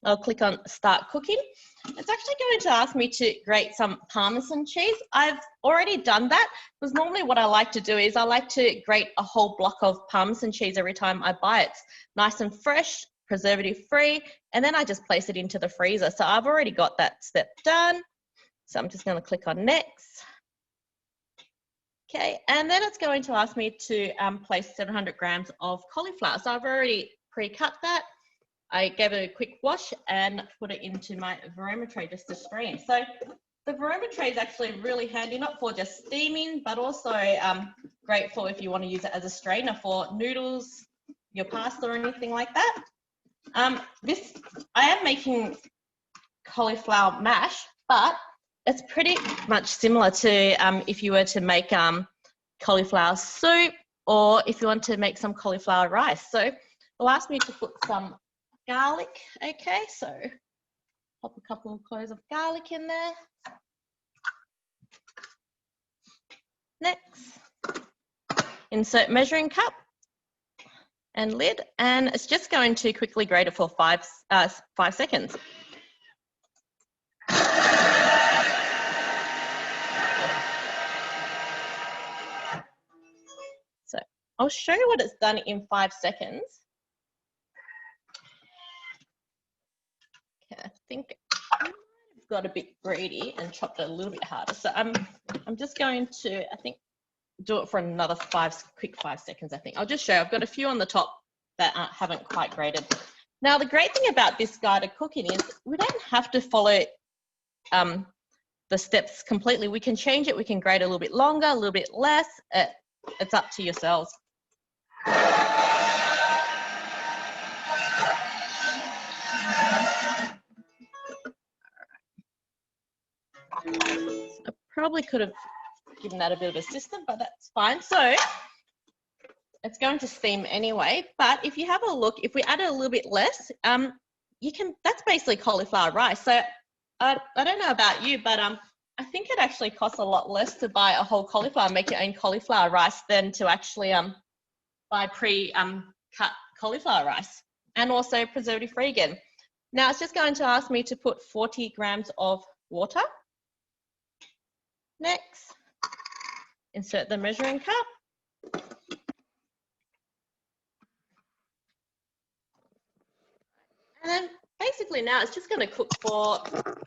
I'll click on Start Cooking. It's actually going to ask me to grate some Parmesan cheese. I've already done that, because normally what I like to do is I like to grate a whole block of Parmesan cheese every time I buy it. It's nice and fresh, preservative free, and then I just place it into the freezer. So I've already got that step done. So I'm just going to click on Next. Okay, and then it's going to ask me to place 700 grams of cauliflower. So I've already pre-cut that. I gave it a quick wash and put it into my varoma tray just to strain. So the varoma tray is actually really handy, not for just steaming, but also great for if you want to use it as a strainer for noodles, your pasta or anything like that. I am making cauliflower mash, but it's pretty much similar to if you were to make cauliflower soup, or if you want to make some cauliflower rice. So it'll ask me to put some garlic. Okay, so pop a couple of cloves of garlic in there. Next, insert measuring cup and lid, and it's just going to quickly grate it for 5 seconds. So I'll show you what it's done in 5 seconds. Okay, I think I got a bit greedy and chopped it a little bit harder. So I'm just going to, I think, do it for another quick 5 seconds, I think. I'll just show you. I've got a few on the top that haven't quite grated. Now, the great thing about this guided cooking is we don't have to follow the steps completely. We can change it. We can grate a little bit longer, a little bit less. It's up to yourselves. I probably could have given that a bit of a system, but that's fine. So it's going to steam anyway, but if you have a look, if we add a little bit less, that's basically cauliflower rice. So I don't know about you, but I think it actually costs a lot less to buy a whole cauliflower, make your own cauliflower rice, than to actually buy pre-cut cauliflower rice, and also preservative free again. Now it's just going to ask me to put 40 grams of water. Next, insert the measuring cup. And then basically now it's just going to cook for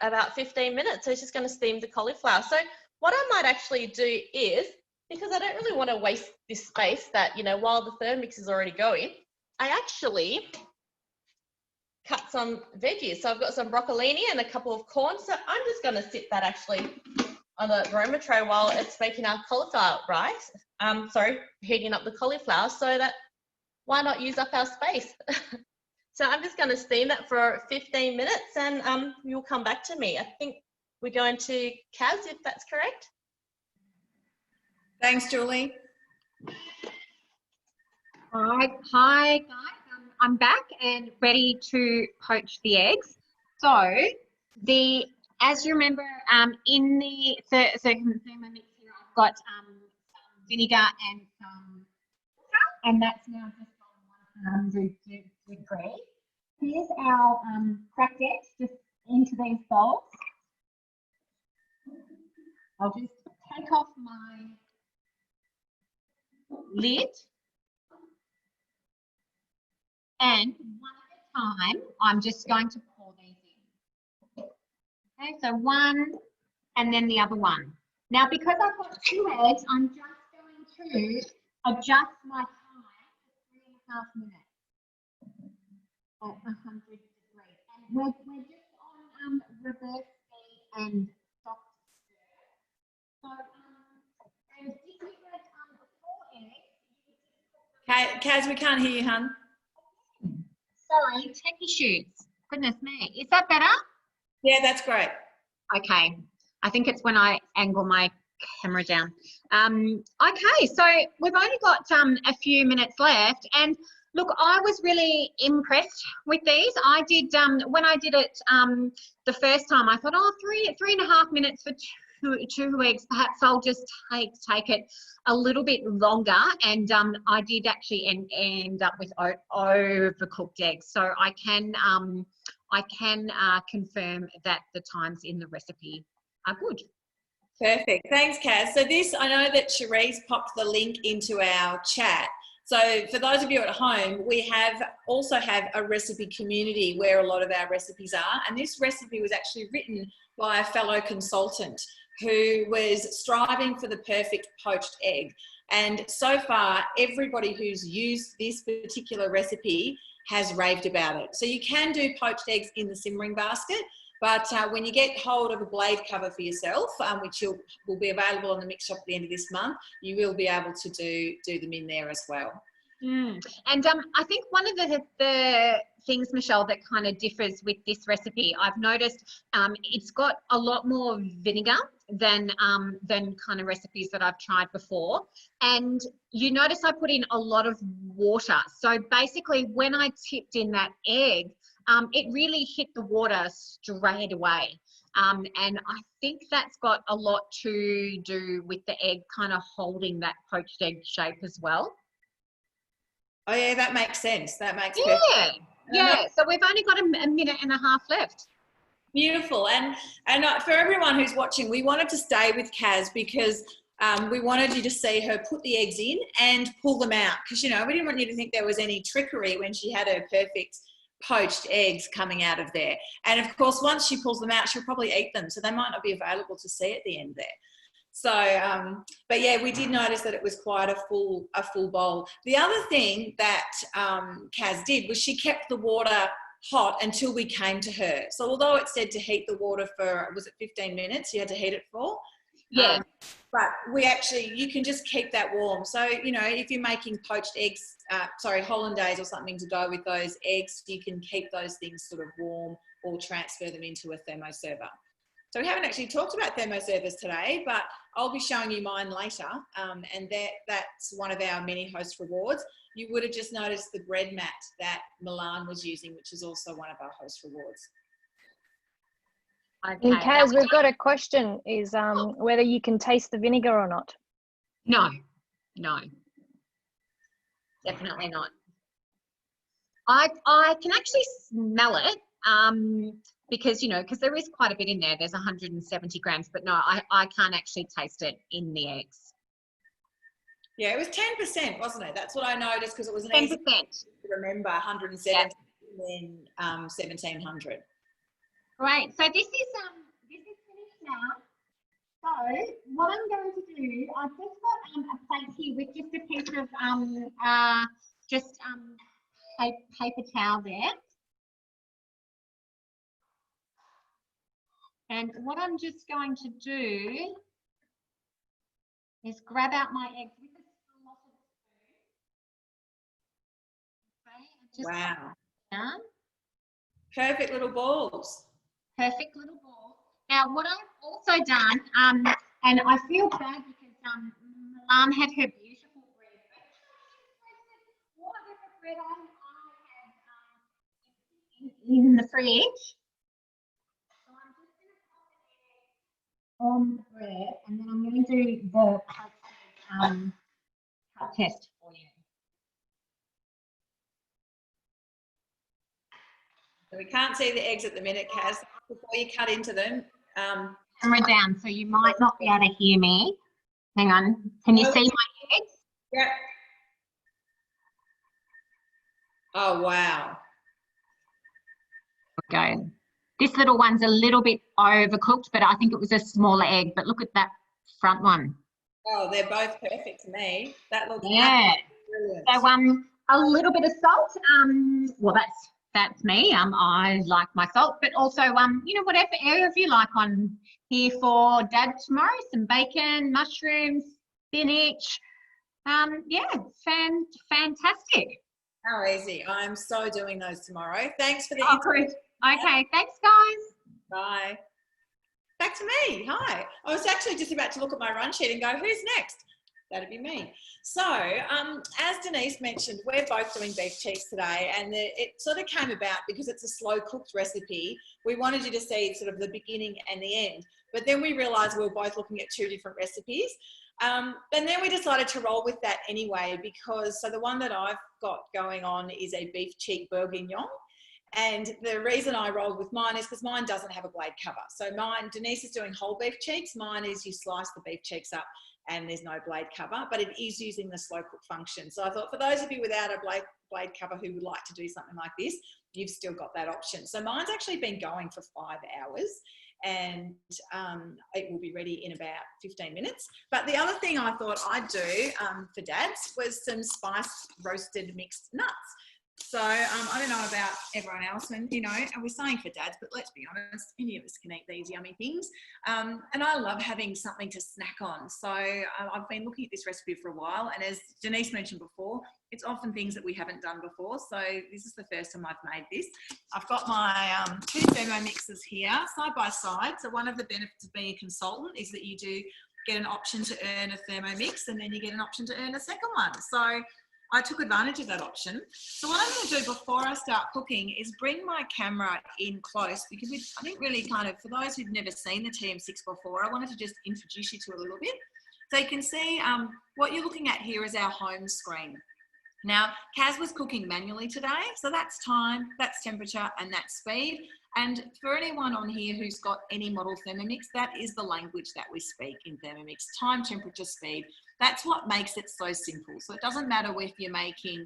about 15 minutes. So it's just going to steam the cauliflower. So what I might actually do is, because I don't really want to waste this space that, while the Thermomix is already going, I actually cut some veggies. So I've got some broccolini and a couple of corn. So I'm just going to sit that actually on the aroma tray while it's making our cauliflower rice. Heating up the cauliflower, so that why not use up our space? So I'm just going to steam that for 15 minutes, and you'll come back to me. I think we're going to Kaz, if that's correct. Thanks, Julie. All right, hi guys. I'm back and ready to poach the eggs. So as you remember, in the Thermomix here, I've got some vinegar and some water, and that's now just on 100 degrees. Here's our cracked eggs just into these bowls. I'll just take off my lid, and one at a time, I'm just going to pour these in. Okay, so one and then the other one. Now, because I've got 2 eggs, I'm just going to adjust my time to 3.5 minutes at 100 degrees. And we're just on reverse speed and soft stir. So, and if you had 4 eggs, Kaz, we can't hear you, hun. sorry, tech issues. Goodness me. Is that better? Yeah, that's great. Okay. I think it's when I angle my camera down. Okay, so we've only got a few minutes left, and look, I was really impressed with these. I did when I did it the first time, I thought, oh, 3.5 minutes for two eggs. Perhaps I'll just take it a little bit longer, and I did actually end up with overcooked eggs. So I can confirm that the times in the recipe are good. Perfect. Thanks, Kaz. So this, I know that Cherie's popped the link into our chat. So for those of you at home, we also have a recipe community where a lot of our recipes are. And this recipe was actually written by a fellow consultant who was striving for the perfect poached egg. And so far, everybody who's used this particular recipe has raved about it. So you can do poached eggs in the simmering basket, but when you get hold of a blade cover for yourself, which will be available on the mix shop at the end of this month, you will be able to do them in there as well. And I think one of the things, Michelle, that kind of differs with this recipe, I've noticed it's got a lot more vinegar than kind of recipes that I've tried before. And you notice I put in a lot of water. So basically when I tipped in that egg, it really hit the water straight away. And I think that's got a lot to do with the egg kind of holding that poached egg shape as well. Oh yeah, that makes sense. That makes perfect. Yeah. So we've only got a minute and a half left. Beautiful. And for everyone who's watching, we wanted to stay with Kaz because we wanted you to see her put the eggs in and pull them out, because, you know, we didn't want you to think there was any trickery when she had her perfect poached eggs coming out of there. And of course, once she pulls them out, she'll probably eat them, so they might not be available to see at the end there. So, but yeah, we did notice that it was quite a full bowl. The other thing that Kaz did was she kept the water hot until we came to her. So although it said to heat the water for, was it 15 minutes you had to heat it for? Yeah. But you can just keep that warm. So, you know, if you're making poached eggs, hollandaise or something to go with those eggs, you can keep those things sort of warm or transfer them into a thermoserver. So we haven't actually talked about thermoservers today, but I'll be showing you mine later. And that's one of our mini host rewards. You would have just noticed the bread mat that Milan was using, which is also one of our host rewards. Okay. And Kaz, we've got a question, is whether you can taste the vinegar or not. No, definitely not. I can actually smell it. Because, you know, because there is quite a bit in there. There's 170 grams, but no, I can't actually taste it in the eggs. Yeah, it was 10%, wasn't it? That's what I noticed, because it was an 10%. easy to remember, 170 and then 1,700. Great. So this is finished now. So what I'm going to do, I've just got a plate here with just a piece of paper towel there. And what I'm just going to do is grab out my eggs with a spoon. Okay, Wow. Down. Perfect little balls. Perfect little balls. Now, what I've also done, and I feel bad because Mum had her beautiful bread, but what bread I had in the fridge. On the bread, and then I'm going to do the cut test for you. So we can't see the eggs at the minute, Kaz. Before you cut into them. Camera down, so you might not be able to hear me. Hang on. Can you see my eggs? Yep. Oh, wow. Okay. This little one's a little bit overcooked, but I think it was a smaller egg. But look at that front one. Oh, they're both perfect to me. That looks Yeah. brilliant. So a little bit of salt. Well, that's me. I like my salt, but also whatever area you like on here for Dad tomorrow. Some bacon, mushrooms, spinach. Yeah, fantastic. How easy. I'm so doing those tomorrow. Thanks for the Oh, good. Okay, thanks, guys. Bye. Back to me. Hi. I was actually just about to look at my run sheet and go, who's next? That'd be me. So, as Denise mentioned, we're both doing beef cheeks today, and it sort of came about because it's a slow cooked recipe. We wanted you to see sort of the beginning and the end, but then we realised we were both looking at two different recipes. And then we decided to roll with that anyway, because the one that I've got going on is a beef cheek bourguignon. And the reason I rolled with mine is because mine doesn't have a blade cover. So Denise is doing whole beef cheeks. Mine is you slice the beef cheeks up and there's no blade cover, but it is using the slow cook function. So I thought for those of you without a blade cover who would like to do something like this, you've still got that option. So mine's actually been going for 5 hours. And it will be ready in about 15 minutes. But the other thing I thought I'd do for Dads was some spiced roasted mixed nuts. So I don't know about everyone else, and we're saying for Dads, but let's be honest, any of us can eat these yummy things. And I love having something to snack on. So I've been looking at this recipe for a while, and as Denise mentioned before, it's often things that we haven't done before. So this is the first time I've made this. I've got my 2 Thermomixes here side by side. So one of the benefits of being a consultant is that you do get an option to earn a Thermomix, and then you get an option to earn a second one. So I took advantage of that option. So what I'm going to do before I start cooking is bring my camera in close, because I think really kind of, for those who've never seen the TM6 before, I wanted to just introduce you to it a little bit. So you can see what you're looking at here is our home screen. Now, Kaz was cooking manually today, so that's time, that's temperature, and that's speed. And for anyone on here who's got any model Thermomix, that is the language that we speak in Thermomix: time, temperature, speed. That's what makes it so simple. So it doesn't matter if you're making,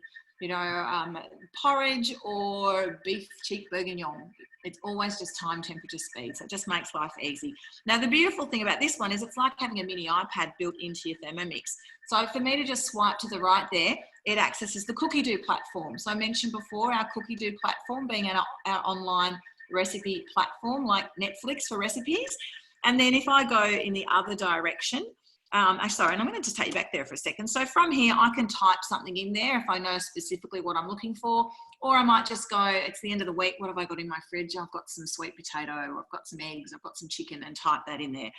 porridge or beef cheek bourguignon. It's always just time, temperature, speed. So it just makes life easy. Now, the beautiful thing about this one is it's like having a mini iPad built into your Thermomix. So for me to just swipe to the right there, it accesses the Cookie Do platform. So I mentioned before our Cookie Do platform being our online recipe platform like Netflix for recipes. And then if I go in the other direction, and I'm going to just take you back there for a second. So from here, I can type something in there if I know specifically what I'm looking for, or I might just go, it's the end of the week, what have I got in my fridge? I've got some sweet potato, I've got some eggs, I've got some chicken, and type that in there.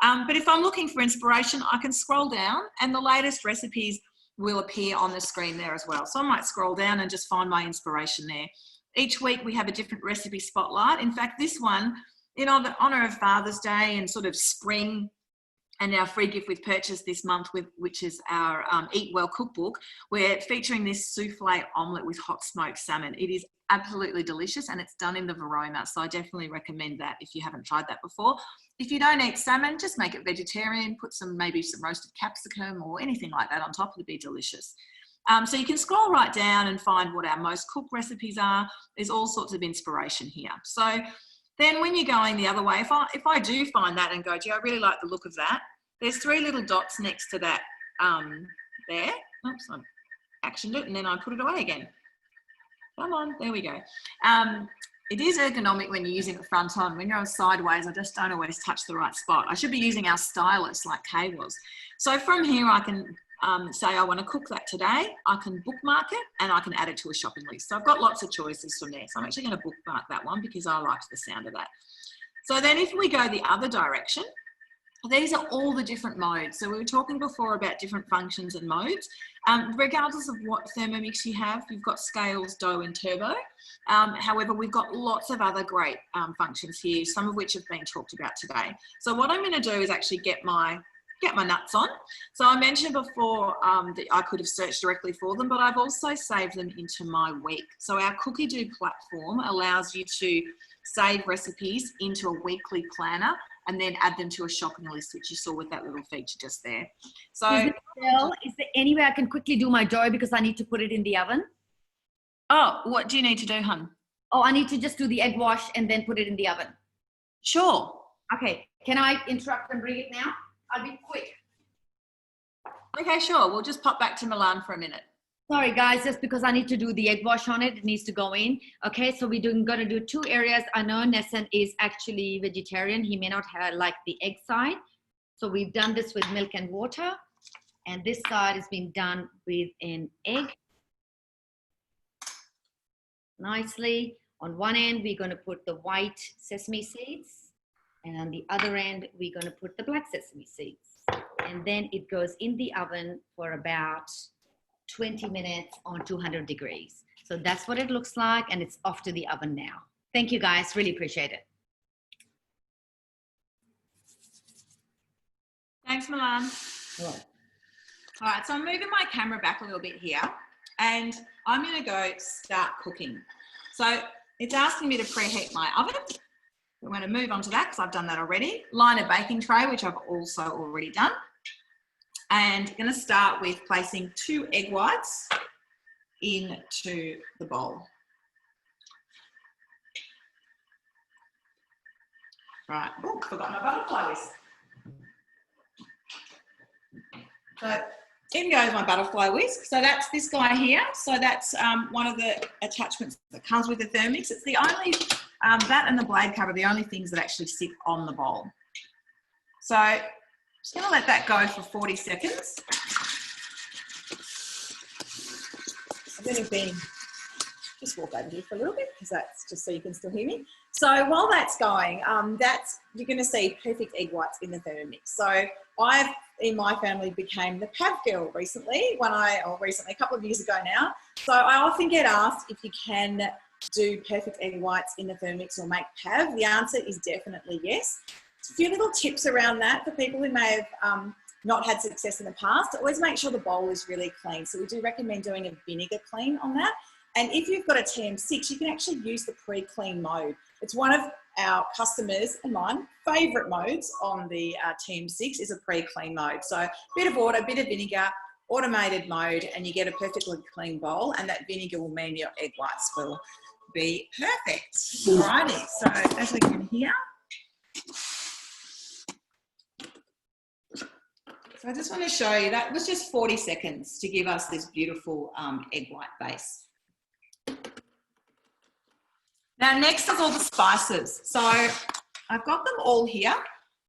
But if I'm looking for inspiration, I can scroll down and the latest recipes will appear on the screen there as well. So I might scroll down and just find my inspiration there. Each week we have a different recipe spotlight. In fact, this one, in honour of Father's Day and sort of spring, and our free gift with purchase this month, which is our Eat Well cookbook, we're featuring this souffle omelette with hot smoked salmon. It is absolutely delicious, and it's done in the Verona. So I definitely recommend that if you haven't tried that before. If you don't eat salmon, just make it vegetarian, put maybe some roasted capsicum or anything like that on top. It'd be delicious. So you can scroll right down and find what our most cooked recipes are. There's all sorts of inspiration here. So then when you're going the other way, if I do find that and go, gee, I really like the look of that, there's 3 little dots next to that there. Oops, I actioned it and then I put it away again. Come on, there we go. It is ergonomic when you're using it front on. When you're on sideways, I just don't always touch the right spot. I should be using our stylus like Kay was. So from here, I can say I want to cook that today. I can bookmark it and I can add it to a shopping list. So I've got lots of choices from there. So I'm actually going to bookmark that one because I liked the sound of that. So then if we go the other direction, these are all the different modes. So we were talking before about different functions and modes. Regardless of what Thermomix you have, you've got scales, dough and turbo. However, we've got lots of other great functions here, some of which have been talked about today. So what I'm going to do is actually get my nuts on. So I mentioned before that I could have searched directly for them, but I've also saved them into my week. So our Cookie Do platform allows you to save recipes into a weekly planner and then add them to a shopping list, which you saw with that little feature just there. So is there any way I can quickly do my dough because I need to put it in the oven? Oh, what do you need to do, hun? Oh, I need to just do the egg wash and then put it in the oven. Sure. Okay, can I interrupt and bring it now? I'll be quick. Okay, sure. We'll just pop back to Milan for a minute. Sorry guys, just because I need to do the egg wash on it, it needs to go in. Okay, so we're gonna do 2 areas. I know Nessan is actually vegetarian. He may not have like the egg side. So we've done this with milk and water. And this side has been done with an egg. Nicely. On one end, we're gonna put the white sesame seeds. And on the other end, we're gonna put the black sesame seeds. And then it goes in the oven for about 20 minutes on 200 degrees. So that's what it looks like, and it's off to the oven now. Thank you guys, really appreciate it. Thanks, Milan. All right, so I'm moving my camera back a little bit here, and I'm gonna go start cooking. So it's asking me to preheat my oven. I'm gonna move on to that because I've done that already. Line a baking tray, which I've also already done. And I'm going to start with placing 2 egg whites into the bowl. Right, oh, forgot my butterfly whisk. So in goes my butterfly whisk. So that's this guy here. So that's one of the attachments that comes with the Thermomix. It's the only, that and the blade cover, the only things that actually sit on the bowl. So just going to let that go for 40 seconds. I'm going to just walk over here for a little bit because that's just so you can still hear me. So while that's going, you're going to see perfect egg whites in the Thermomix. So I've, in my family, became the PAV girl recently, a couple of years ago now. So I often get asked if you can do perfect egg whites in the Thermomix or make PAV. The answer is definitely yes. A few little tips around that for people who may have not had success in the past. Always make sure the bowl is really clean. So we do recommend doing a vinegar clean on that. And if you've got a TM6, you can actually use the pre-clean mode. It's one of our customers and mine favourite modes on the TM6 is a pre-clean mode. So a bit of water, a bit of vinegar, automated mode, and you get a perfectly clean bowl, and that vinegar will mean your egg whites will be perfect. Alrighty, so as we can hear, so I just want to show you, that was just 40 seconds to give us this beautiful egg white base. Now next is all the spices. So I've got them all here,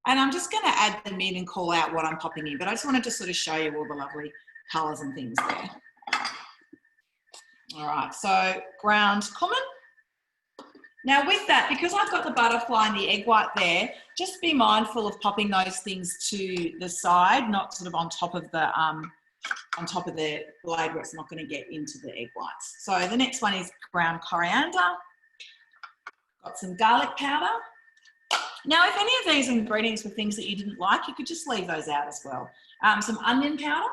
and I'm just going to add them in and call out what I'm popping in, but I just wanted to sort of show you all the lovely colours and things there. All right, so ground cumin. Now with that, because I've got the butterfly and the egg white there, just be mindful of popping those things to the side, not sort of on top of the blade where it's not going to get into the egg whites. So the next one is ground coriander. Got some garlic powder. Now if any of these ingredients were things that you didn't like, you could just leave those out as well. Some onion powder.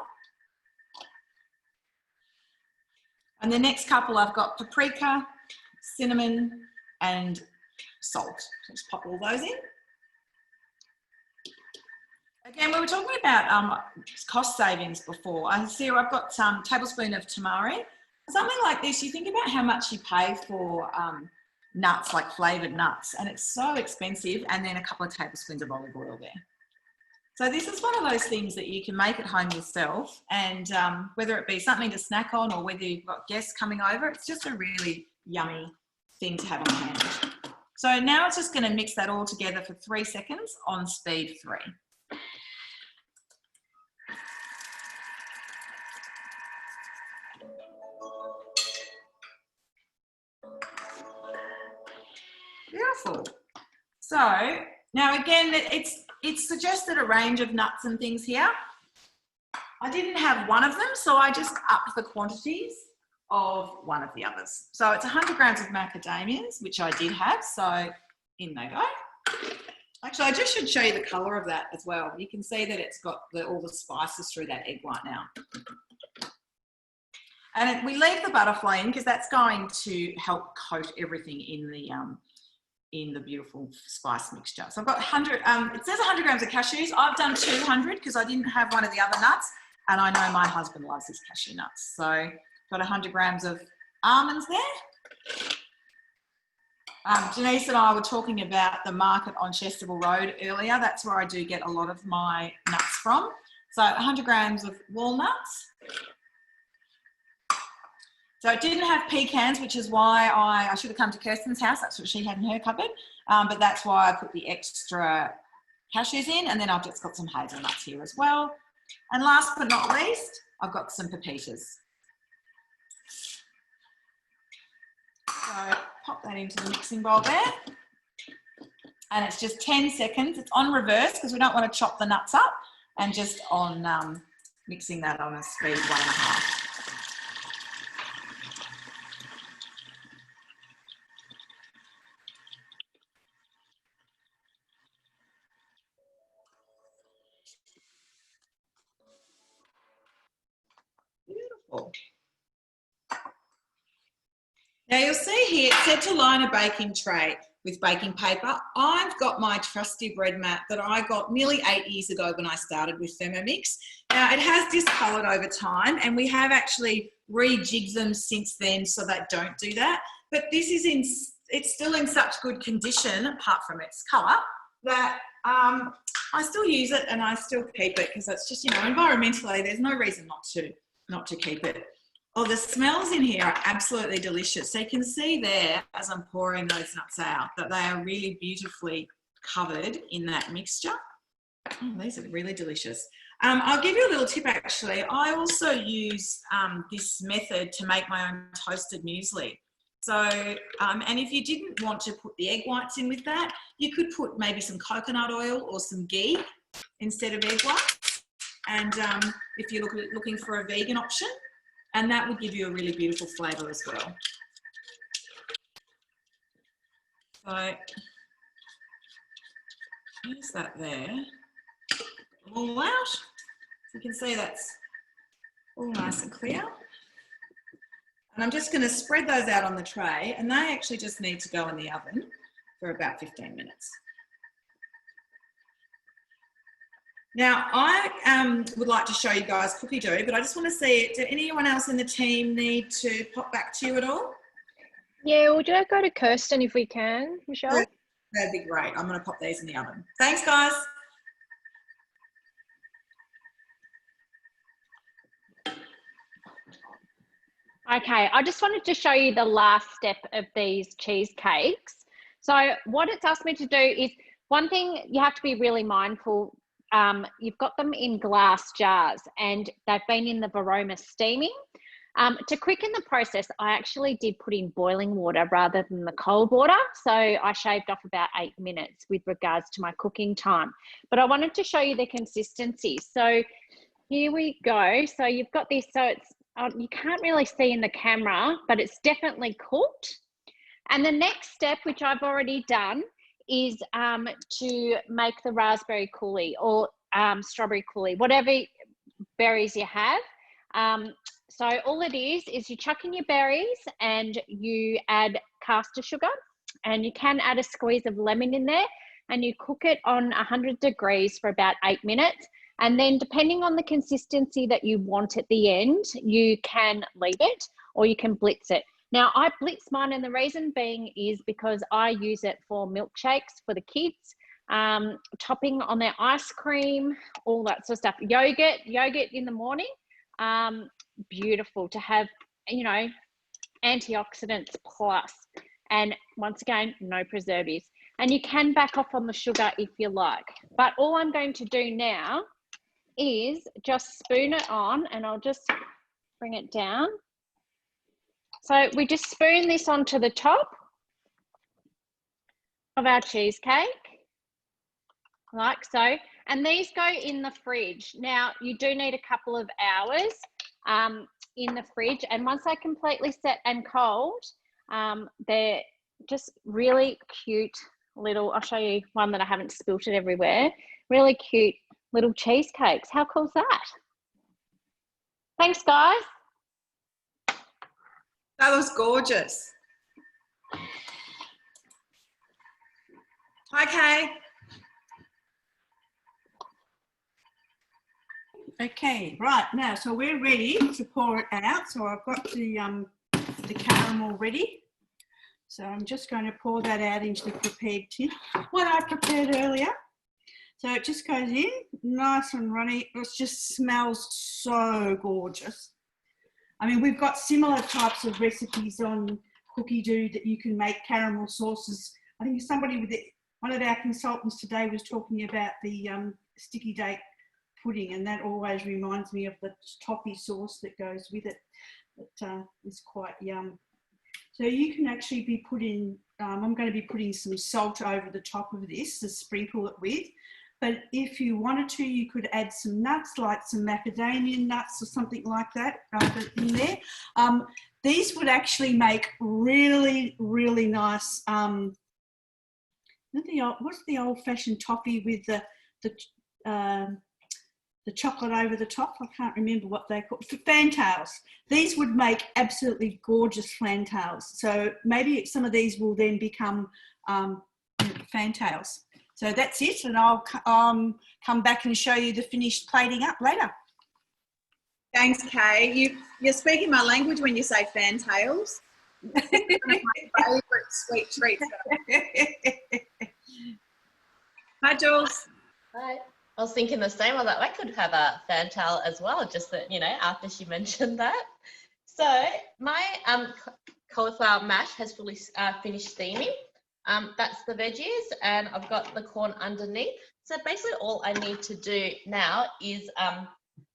And the next couple I've got paprika, cinnamon, and salt. Let's pop all those in. Again, we were talking about cost savings before. I see I've got some tablespoon of tamari. Something like this, you think about how much you pay for nuts, like flavoured nuts, and it's so expensive, and then a couple of tablespoons of olive oil there. So this is one of those things that you can make at home yourself, and whether it be something to snack on or whether you've got guests coming over, it's just a really yummy thing to have on hand. So now it's just going to mix that all together for 3 seconds on speed 3. Beautiful. So now again, it's suggested a range of nuts and things here. I didn't have one of them, so I just upped the quantities of one of the others. So it's 100 grams of macadamias, which I did have, so in they go. Actually, I just should show you the colour of that as well. You can see that it's got all the spices through that egg white now. And we leave the butterfly in because that's going to help coat everything in the beautiful spice mixture. So I've got 100, it says 100 grams of cashews. I've done 200 because I didn't have one of the other nuts, and I know my husband loves his cashew nuts. So got 100 grams of almonds there. Denise and I were talking about the market on Chesterville Road earlier. That's where I do get a lot of my nuts from. So 100 grams of walnuts. So it didn't have pecans, which is why I should have come to Kirsten's house. That's what she had in her cupboard. But that's why I put the extra cashews in, and then I've just got some hazelnuts here as well. And last but not least, I've got some pepitas. So pop that into the mixing bowl there. And it's just 10 seconds. It's on reverse because we don't want to chop the nuts up, and just on mixing that on a speed 1.5. Beautiful. Now you'll see here, it said to line a baking tray with baking paper. I've got my trusty bread mat that I got nearly 8 years ago when I started with Thermomix. Now it has discoloured over time, and we have actually rejigged them since then so they don't do that. But this is it's still in such good condition, apart from its colour, that I still use it and I still keep it because it's just, you know, environmentally, there's no reason not to keep it. Oh, the smells in here are absolutely delicious. So you can see there, as I'm pouring those nuts out, that they are really beautifully covered in that mixture. Oh, these are really delicious. I'll give you a little tip actually. I also use this method to make my own toasted muesli. So, and if you didn't want to put the egg whites in with that, you could put maybe some coconut oil or some ghee instead of egg whites. And if you're looking for a vegan option, and that would give you a really beautiful flavour as well. So, there's that there. All out. You can see that's all nice and clear. And I'm just going to spread those out on the tray, and they actually just need to go in the oven for about 15 minutes. Now, I would like to show you guys cookie dough, but I just want to see, do anyone else in the team need to pop back to you at all? Yeah, we'll just go to Kirsten if we can, Michelle. That'd be great. I'm going to pop these in the oven. Thanks, guys. Okay, I just wanted to show you the last step of these cheesecakes. So what it's asked me to do is, one thing you have to be really mindful, you've got them in glass jars and they've been in the varoma steaming. To quicken the process, I actually did put in boiling water rather than the cold water. So I shaved off about 8 minutes with regards to my cooking time. But I wanted to show you the consistency. So here we go. So you've got this, so it's, you can't really see in the camera, but it's definitely cooked. And the next step, which I've already done, is to make the raspberry coulis or strawberry coulis, whatever berries you have. So all it is you chuck in your berries and you add caster sugar, and you can add a squeeze of lemon in there, and you cook it on 100 degrees for about 8 minutes. And then depending on the consistency that you want at the end, you can leave it or you can blitz it. Now I blitz mine, and the reason being is because I use it for milkshakes for the kids, topping on their ice cream, all that sort of stuff. Yogurt in the morning, beautiful to have, you know, antioxidants plus, and once again, no preservatives. And you can back off on the sugar if you like. But all I'm going to do now is just spoon it on, and I'll just bring it down. So we just spoon this onto the top of our cheesecake, like so. And these go in the fridge. Now, you do need a couple of hours in the fridge. And once they're completely set and cold, they're just really cute little, I'll show you one that I haven't spilt it everywhere, really cute little cheesecakes. How cool is that? Thanks, guys. That was gorgeous. Hi, Kay. Okay, right now, so we're ready to pour it out. So I've got the caramel ready. So I'm just going to pour that out into the prepared tin, what I prepared earlier. So it just goes in, nice and runny. It just smells so gorgeous. I mean, we've got similar types of recipes on Cookie Doo that you can make caramel sauces. I think somebody with it, one of our consultants today was talking about the sticky date pudding, and that always reminds me of the toffee sauce that goes with it. It's quite yum. So you can actually be putting, I'm going to be putting some salt over the top of this to sprinkle it with. But if you wanted to, you could add some nuts, like some macadamia nuts or something like that in there. These would actually make really, really nice, what's the old-fashioned toffee with the chocolate over the top? I can't remember what they're called. Fantails. These would make absolutely gorgeous fantails. So maybe some of these will then become fantails. So that's it, and I'll come back and show you the finished plating up later. Thanks, Kay. You're speaking my language when you say fantails. One of my favourite sweet treats. Hi, Jules. Hi. I was thinking the same. I was like, I could have a fantail as well, just that, you know, after she mentioned that. So my cauliflower mash has fully finished steaming. That's the veggies, and I've got the corn underneath. So basically all I need to do now is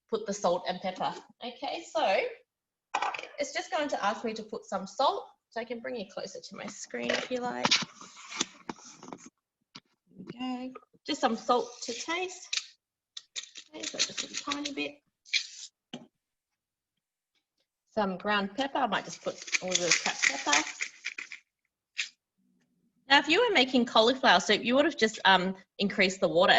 put the salt and pepper. Okay, so it's just going to ask me to put some salt. So I can bring you closer to my screen if you like. Okay, just some salt to taste. Okay, so just a tiny bit. Some ground pepper. I might just put a little bit of cracked pepper. Now, if you were making cauliflower soup, you would have just increased the water,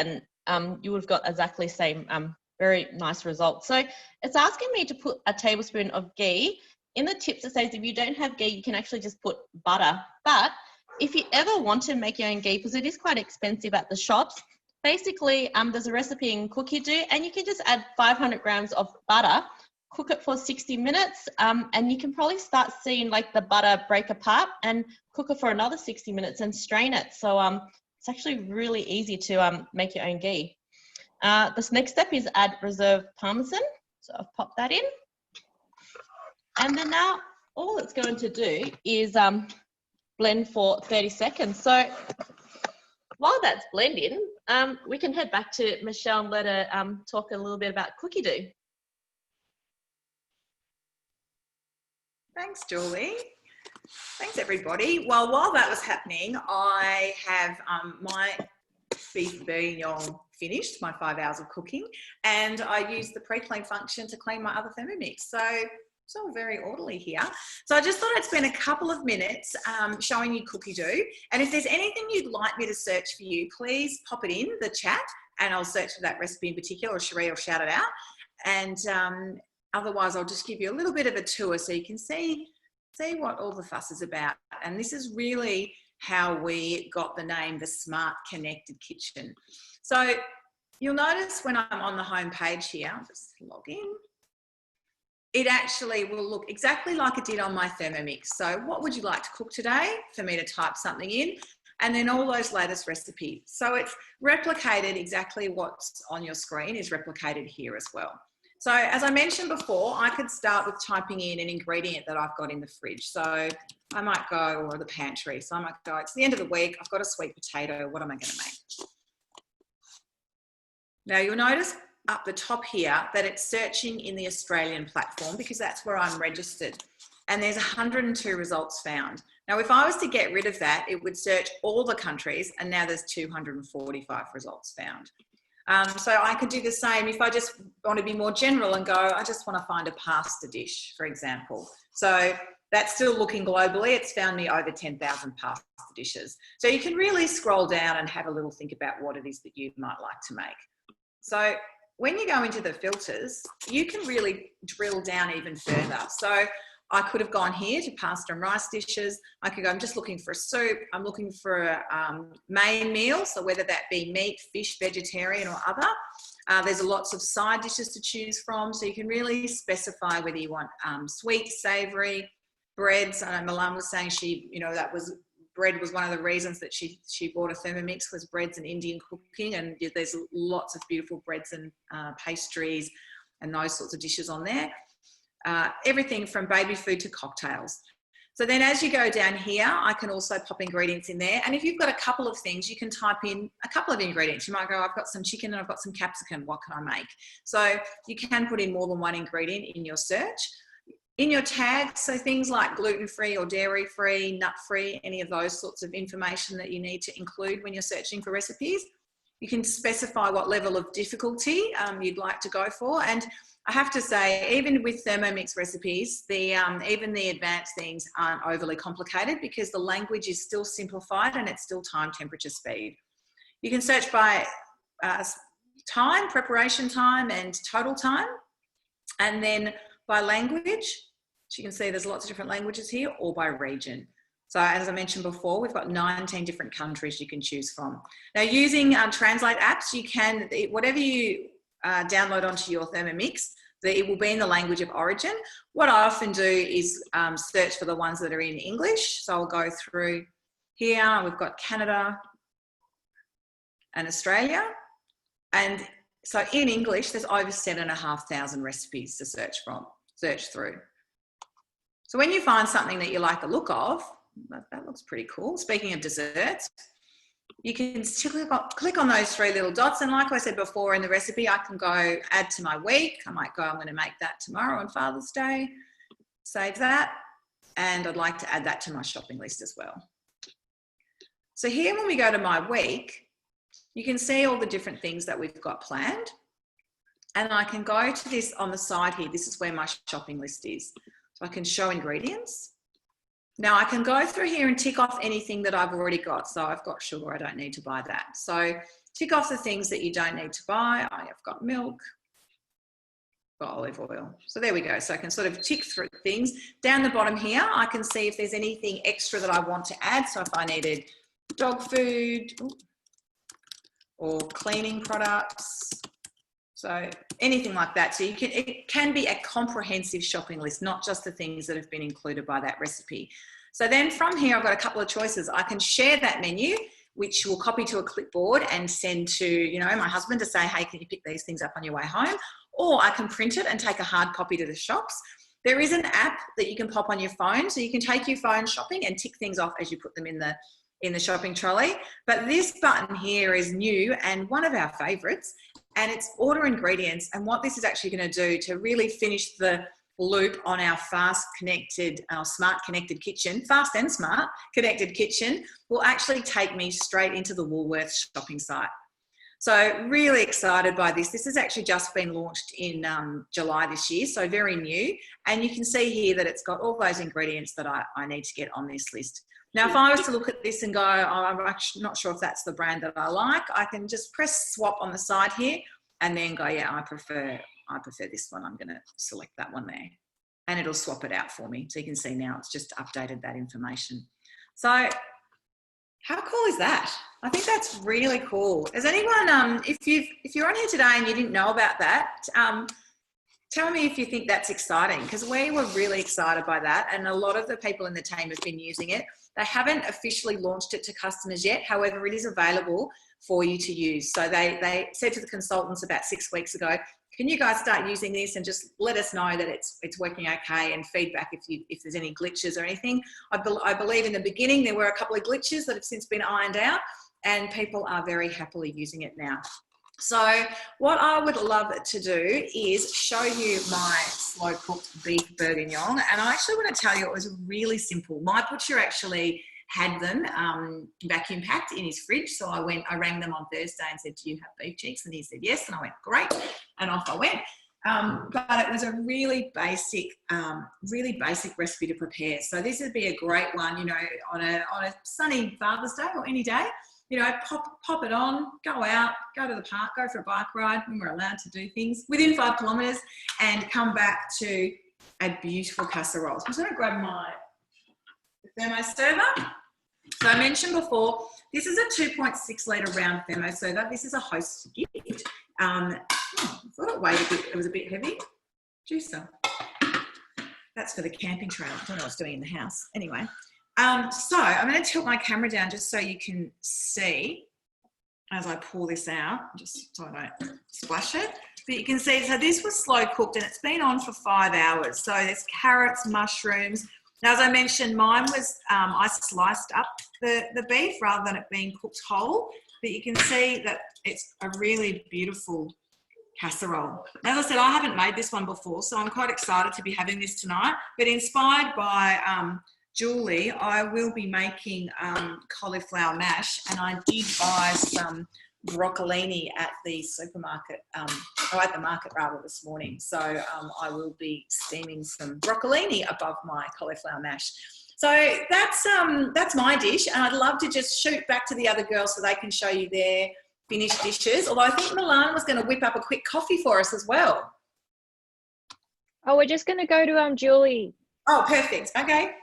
and you would have got exactly the same very nice result. So it's asking me to put a tablespoon of ghee. In the tips it says if you don't have ghee, you can actually just put butter. But if you ever want to make your own ghee, because it is quite expensive at the shops, basically there's a recipe in Cookie Doo, and you can just add 500 grams of butter, cook it for 60 minutes, and you can probably start seeing like the butter break apart, and cook it for another 60 minutes and strain it. So it's actually really easy to make your own ghee. This next step is add reserve parmesan. So I've popped that in. And then now all it's going to do is blend for 30 seconds. So while that's blending, we can head back to Michelle and let her talk a little bit about Cookie Doo. Thanks, Julie. Thanks, everybody. Well, while that was happening, I have my beef bourguignon finished, my 5 hours of cooking, and I used the pre-clean function to clean my other Thermomix. So it's all very orderly here. So I just thought I'd spend a couple of minutes showing you Cookie Doo. And if there's anything you'd like me to search for you, please pop it in the chat and I'll search for that recipe in particular, or Cherie will shout it out. And otherwise, I'll just give you a little bit of a tour so you can see what all the fuss is about. And this is really how we got the name, the Smart Connected Kitchen. So you'll notice when I'm on the home page here, I'll just log in. It actually will look exactly like it did on my Thermomix. So what would you like to cook today? For me to type something in, and then all those latest recipes. So it's replicated exactly what's on your screen is replicated here as well. So as I mentioned before, I could start with typing in an ingredient that I've got in the fridge. So I might go, or the pantry. So I might go, it's the end of the week, I've got a sweet potato, what am I gonna make? Now you'll notice up the top here that it's searching in the Australian platform because that's where I'm registered. And there's 102 results found. Now, if I was to get rid of that, it would search all the countries, and now there's 245 results found. So I could do the same if I just want to be more general and go, I just want to find a pasta dish, for example. So that's still looking globally. It's found me over 10,000 pasta dishes. So you can really scroll down and have a little think about what it is that you might like to make. So when you go into the filters, you can really drill down even further. So I could have gone here to pasta and rice dishes. I could go, I'm just looking for a soup. I'm looking for a main meal. So whether that be meat, fish, vegetarian or other. There's lots of side dishes to choose from. So you can really specify whether you want sweet, savoury, breads. I know Milan was saying she, you know, bread was one of the reasons that she bought a Thermomix, was breads and Indian cooking, and there's lots of beautiful breads and pastries and those sorts of dishes on there. Everything from baby food to cocktails. So then as you go down here, I can also pop ingredients in there. And if you've got a couple of things, you can type in a couple of ingredients. You might go, I've got some chicken and I've got some capsicum. What can I make? So you can put in more than one ingredient in your search. In your tags, so things like gluten-free or dairy-free, nut-free, any of those sorts of information that you need to include when you're searching for recipes. You can specify what level of difficulty you'd like to go for. And I have to say, even with Thermomix recipes, even the advanced things aren't overly complicated because the language is still simplified and it's still time, temperature, speed. You can search by time, preparation time, and total time, and then by language. So you can see there's lots of different languages here, or by region. So as I mentioned before, we've got 19 different countries you can choose from. Now using translate apps, you can, whatever you download onto your Thermomix, it will be in the language of origin. What I often do is search for the ones that are in English. So I'll go through here, we've got Canada and Australia. And so in English, there's over 7,500 recipes to search through. So when you find something that you like the look of, that looks pretty cool. Speaking of desserts, you can click on those three little dots. And like I said before in the recipe, I can go add to my week. I might go, I'm going to make that tomorrow on Father's Day. Save that. And I'd like to add that to my shopping list as well. So here, when we go to my week, you can see all the different things that we've got planned. And I can go to this on the side here. This is where my shopping list is. So I can show ingredients. Now I can go through here and tick off anything that I've already got. So I've got sugar, I don't need to buy that. So tick off the things that you don't need to buy. I've got milk, got olive oil. So there we go. So I can sort of tick through things. Down the bottom here, I can see if there's anything extra that I want to add. So if I needed dog food or cleaning products, so anything like that. So it can be a comprehensive shopping list, not just the things that have been included by that recipe. So then from here, I've got a couple of choices. I can share that menu, which will copy to a clipboard and send to, you know, my husband to say, hey, can you pick these things up on your way home? Or I can print it and take a hard copy to the shops. There is an app that you can pop on your phone. So you can take your phone shopping and tick things off as you put them in the shopping trolley. But this button here is new and one of our favorites, and it's order ingredients. And what this is actually going to do to really finish the loop on our smart connected kitchen, fast and smart connected kitchen, will actually take me straight into the Woolworths shopping site. So really excited by this. This has actually just been launched in July this year, so very new. And you can see here that it's got all those ingredients that I need to get on this list. Now, if I was to look at this and go, oh, I'm actually not sure if that's the brand that I like, I can just press swap on the side here and then go, yeah, I prefer this one. I'm going to select that one there. And it'll swap it out for me. So you can see now it's just updated that information. So how cool is that? I think that's really cool. Has anyone, if you're on here today and you didn't know about that, tell me if you think that's exciting, because we were really excited by that. And a lot of the people in the team have been using it. They haven't officially launched it to customers yet. However, it is available for you to use. So they said to the consultants about 6 weeks ago, can you guys start using this and just let us know that it's working okay, and feedback if there's any glitches or anything. I believe in the beginning there were a couple of glitches that have since been ironed out, and people are very happily using it now. So what I would love to do is show you my slow cooked beef bourguignon. And I actually want to tell you it was really simple. My butcher actually had them vacuum packed in his fridge. So I rang them on Thursday and said, do you have beef cheeks? And he said, yes. And I went, great. And off I went. But it was a really basic recipe to prepare. So this would be a great one, you know, on a sunny Father's Day or any day. You know, pop it on, go out, go to the park, go for a bike ride when we're allowed to do things within 5 kilometres, and come back to a beautiful casserole. So I'm just going to grab my thermo server. So I mentioned before, this is a 2.6 litre round thermo server. This is a host gift. I thought it weighed a bit, it was a bit heavy. Juicer. That's for the camping trailer. I don't know what it's doing in the house. Anyway, so I'm going to tilt my camera down just so you can see as I pour this out, just so I don't splash it. But you can see, so this was slow cooked and it's been on for 5 hours. So there's carrots, mushrooms. Now, as I mentioned, mine was, I sliced up the beef rather than it being cooked whole. But you can see that it's a really beautiful casserole. As I said, I haven't made this one before, so I'm quite excited to be having this tonight. But inspired by Julie, I will be making cauliflower mash, and I did buy some broccolini at the supermarket, or at the market rather, this morning. So I will be steaming some broccolini above my cauliflower mash. So that's my dish, and I'd love to just shoot back to the other girls so they can show you their finished dishes. Although I think Milan was going to whip up a quick coffee for us as well. Oh, we're just going to go to Julie. Oh, perfect. Okay.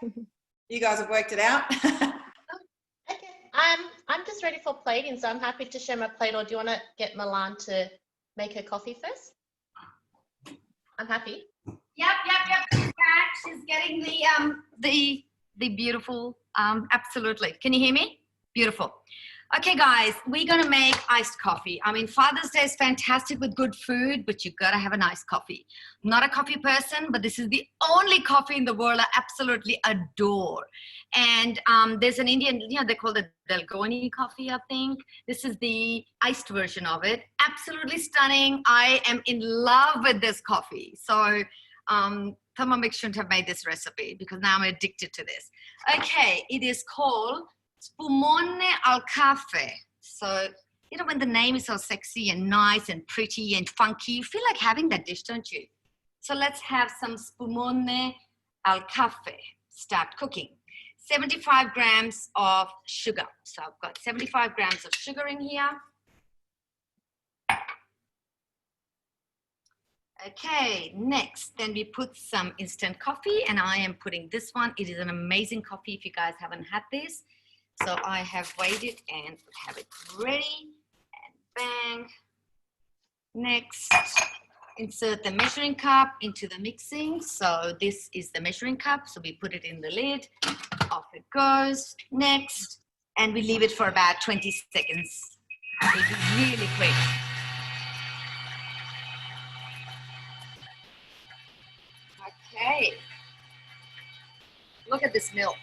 You guys have worked it out. Okay. I'm just ready for plating, so I'm happy to share my plate. Or do you want to get Milan to make her coffee first? I'm happy. Yep. She's getting the beautiful, absolutely. Can you hear me? Beautiful. Okay, guys, we're going to make iced coffee. I mean, Father's Day is fantastic with good food, but you've got to have a nice coffee. I'm not a coffee person, but this is the only coffee in the world I absolutely adore. And there's an Indian, they call it Dalgoni coffee, I think. This is the iced version of it. Absolutely stunning. I am in love with this coffee. So Thermomix shouldn't have made this recipe because now I'm addicted to this. Okay, it is called Spumone al Caffe. So, when the name is so sexy and nice and pretty and funky, you feel like having that dish, don't you? So let's have some Spumone al Caffe. Start cooking. 75 grams of sugar. So I've got 75 grams of sugar in here. Okay, next, then we put some instant coffee, and I am putting this one. It is an amazing coffee if you guys haven't had this. So I have weighed it and have it ready, and bang. Next, insert the measuring cup into the mixing. So this is the measuring cup. So we put it in the lid, off it goes. Next, and we leave it for about 20 seconds. It is really quick. Okay, look at this milk.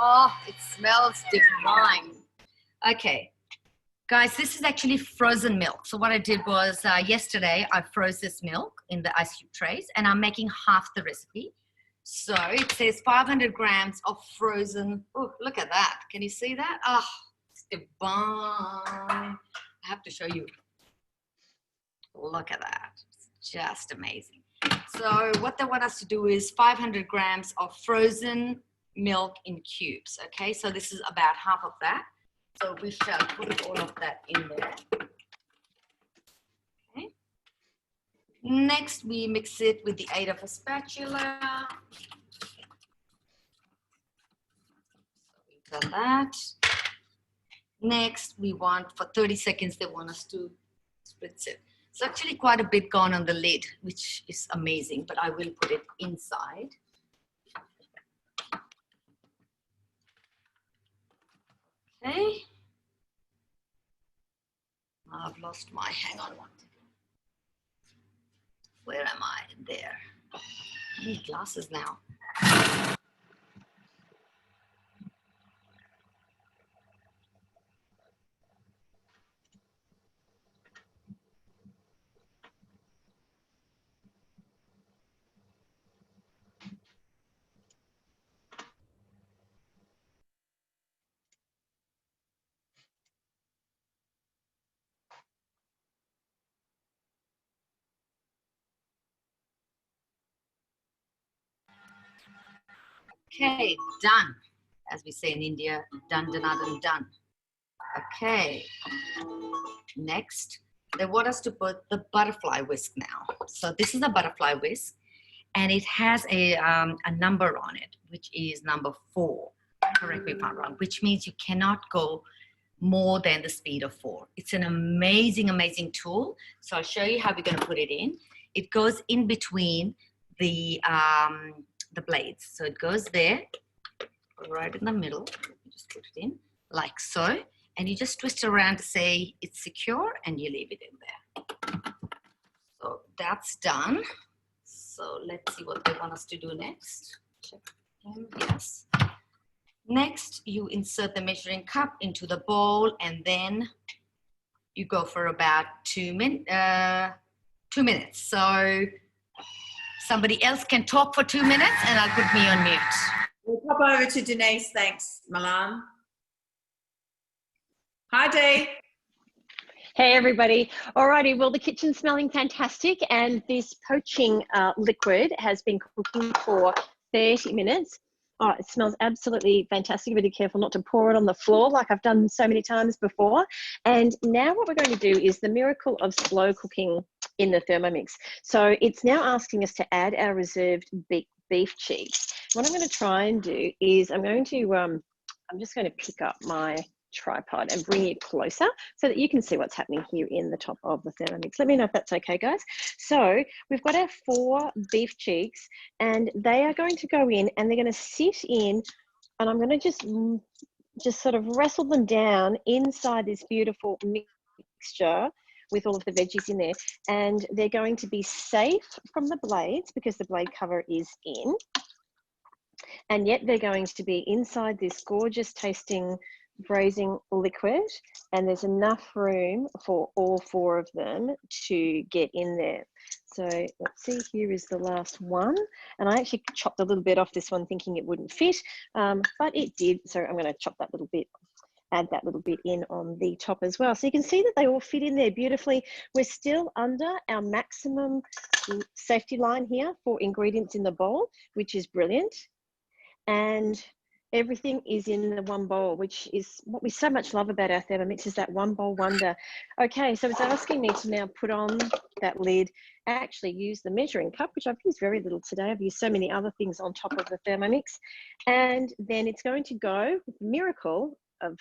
Oh, it smells divine. Okay, guys, this is actually frozen milk. So what I did was yesterday, I froze this milk in the ice cube trays, and I'm making half the recipe. So it says 500 grams of frozen. Oh, look at that. Can you see that? Oh, it's divine. I have to show you. Look at that. It's just amazing. So what they want us to do is 500 grams of frozen milk in cubes. Okay, so this is about half of that. So we shall put all of that in there. Okay. Next, we mix it with the aid of a spatula. So we've done that. Next, we want, for 30 seconds, they want us to spritz it. It's actually quite a bit gone on the lid, which is amazing, but I will put it inside. Okay. I've lost my, hang on one second. Where am I? There. I need glasses now. Okay, done. As we say in India, done, done. Okay. Next, they want us to put the butterfly whisk now. So this is a butterfly whisk, and it has a number on it, which is number 4. Correct me if I'm wrong, which means you cannot go more than the speed of 4. It's an amazing, amazing tool. So I'll show you how we're going to put it in. It goes in between the blades. So it goes there, right in the middle. You just put it in like so. And you just twist it around to say it's secure, and you leave it in there. So that's done. So let's see what they want us to do next. Check him. Yes. Next, you insert the measuring cup into the bowl, and then you go for about 2 minutes. So somebody else can talk for 2 minutes, and I'll put me on mute. We'll pop over to Denise. Thanks, Milan. Hi, Dee. Hey everybody. Alrighty, well the kitchen's smelling fantastic, and this poaching liquid has been cooking for 30 minutes. Oh, it smells absolutely fantastic. Be careful not to pour it on the floor like I've done so many times before. And now what we're going to do is the miracle of slow cooking in the Thermomix. So it's now asking us to add our reserved beef cheeks. What I'm going to try and do is I'm just going to pick up my tripod and bring it closer so that you can see what's happening here in the top of the Thermomix. Let me know if that's okay, guys. So we've got our 4 beef cheeks, and they are going to go in, and they're going to sit in, and I'm going to just sort of wrestle them down inside this beautiful mixture with all of the veggies in there, and they're going to be safe from the blades because the blade cover is in, and yet they're going to be inside this gorgeous tasting braising liquid, and there's enough room for all 4 of them to get in there. So let's see, here is the last one, and I actually chopped a little bit off this one thinking it wouldn't fit, but it did. So I'm going to chop that little bit, add that little bit in on the top as well. So you can see that they all fit in there beautifully. We're still under our maximum safety line here for ingredients in the bowl, which is brilliant. And everything is in the one bowl, which is what we so much love about our Thermomix, is that one bowl wonder. Okay, so it's asking me to now put on that lid, actually use the measuring cup, which I've used very little today. I've used so many other things on top of the Thermomix. And then it's going to go with the miracle of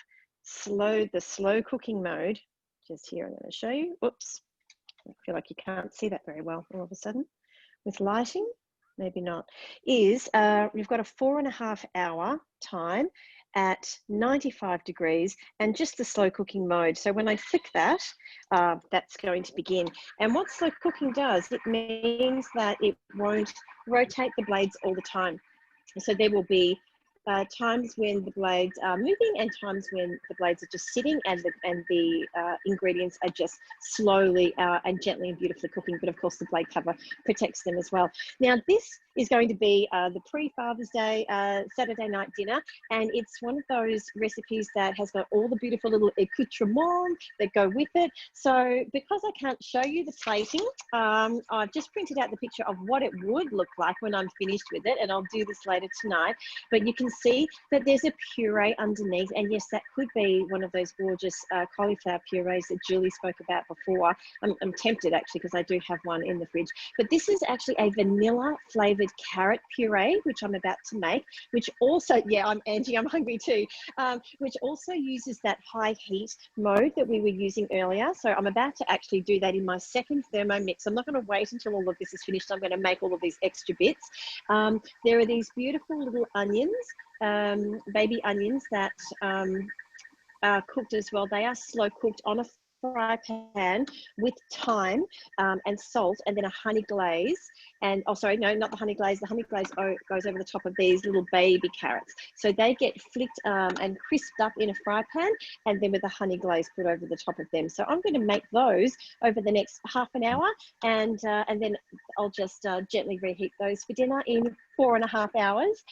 the slow cooking mode. Just here, I'm going to show you. Oops, I feel like you can't see that very well all of a sudden with lighting. Maybe not, is we've got a 4.5 hour time at 95 degrees and just the slow cooking mode. So when I flick that, that's going to begin. And what slow cooking does, it means that it won't rotate the blades all the time. So there will be times when the blades are moving and times when the blades are just sitting, and the ingredients are just slowly and gently and beautifully cooking. But of course the blade cover protects them as well. Now this is going to be the pre-Father's Day Saturday night dinner, and it's one of those recipes that has got all the beautiful little accoutrements that go with it. So because I can't show you the plating, I've just printed out the picture of what it would look like when I'm finished with it, and I'll do this later tonight. But you can see that there's a puree underneath, and yes, that could be one of those gorgeous cauliflower purees that Julie spoke about before. I'm tempted actually, because I do have one in the fridge, but this is actually a vanilla flavored carrot puree, which I'm about to make, which also, yeah, I'm hungry too, which also uses that high heat mode that we were using earlier. So I'm about to actually do that in my second Thermomix. I'm not going to wait until all of this is finished. I'm going to make all of these extra bits. There are these beautiful little onions, baby onions that are cooked as well. They are slow cooked on a fry pan with thyme and salt, and then a honey glaze. And oh, sorry, no, not the honey glaze. The honey glaze goes over the top of these little baby carrots. So they get flicked and crisped up in a fry pan, and then with the honey glaze put over the top of them. So I'm going to make those over the next half an hour, and then I'll just gently reheat those for dinner in 4.5 hours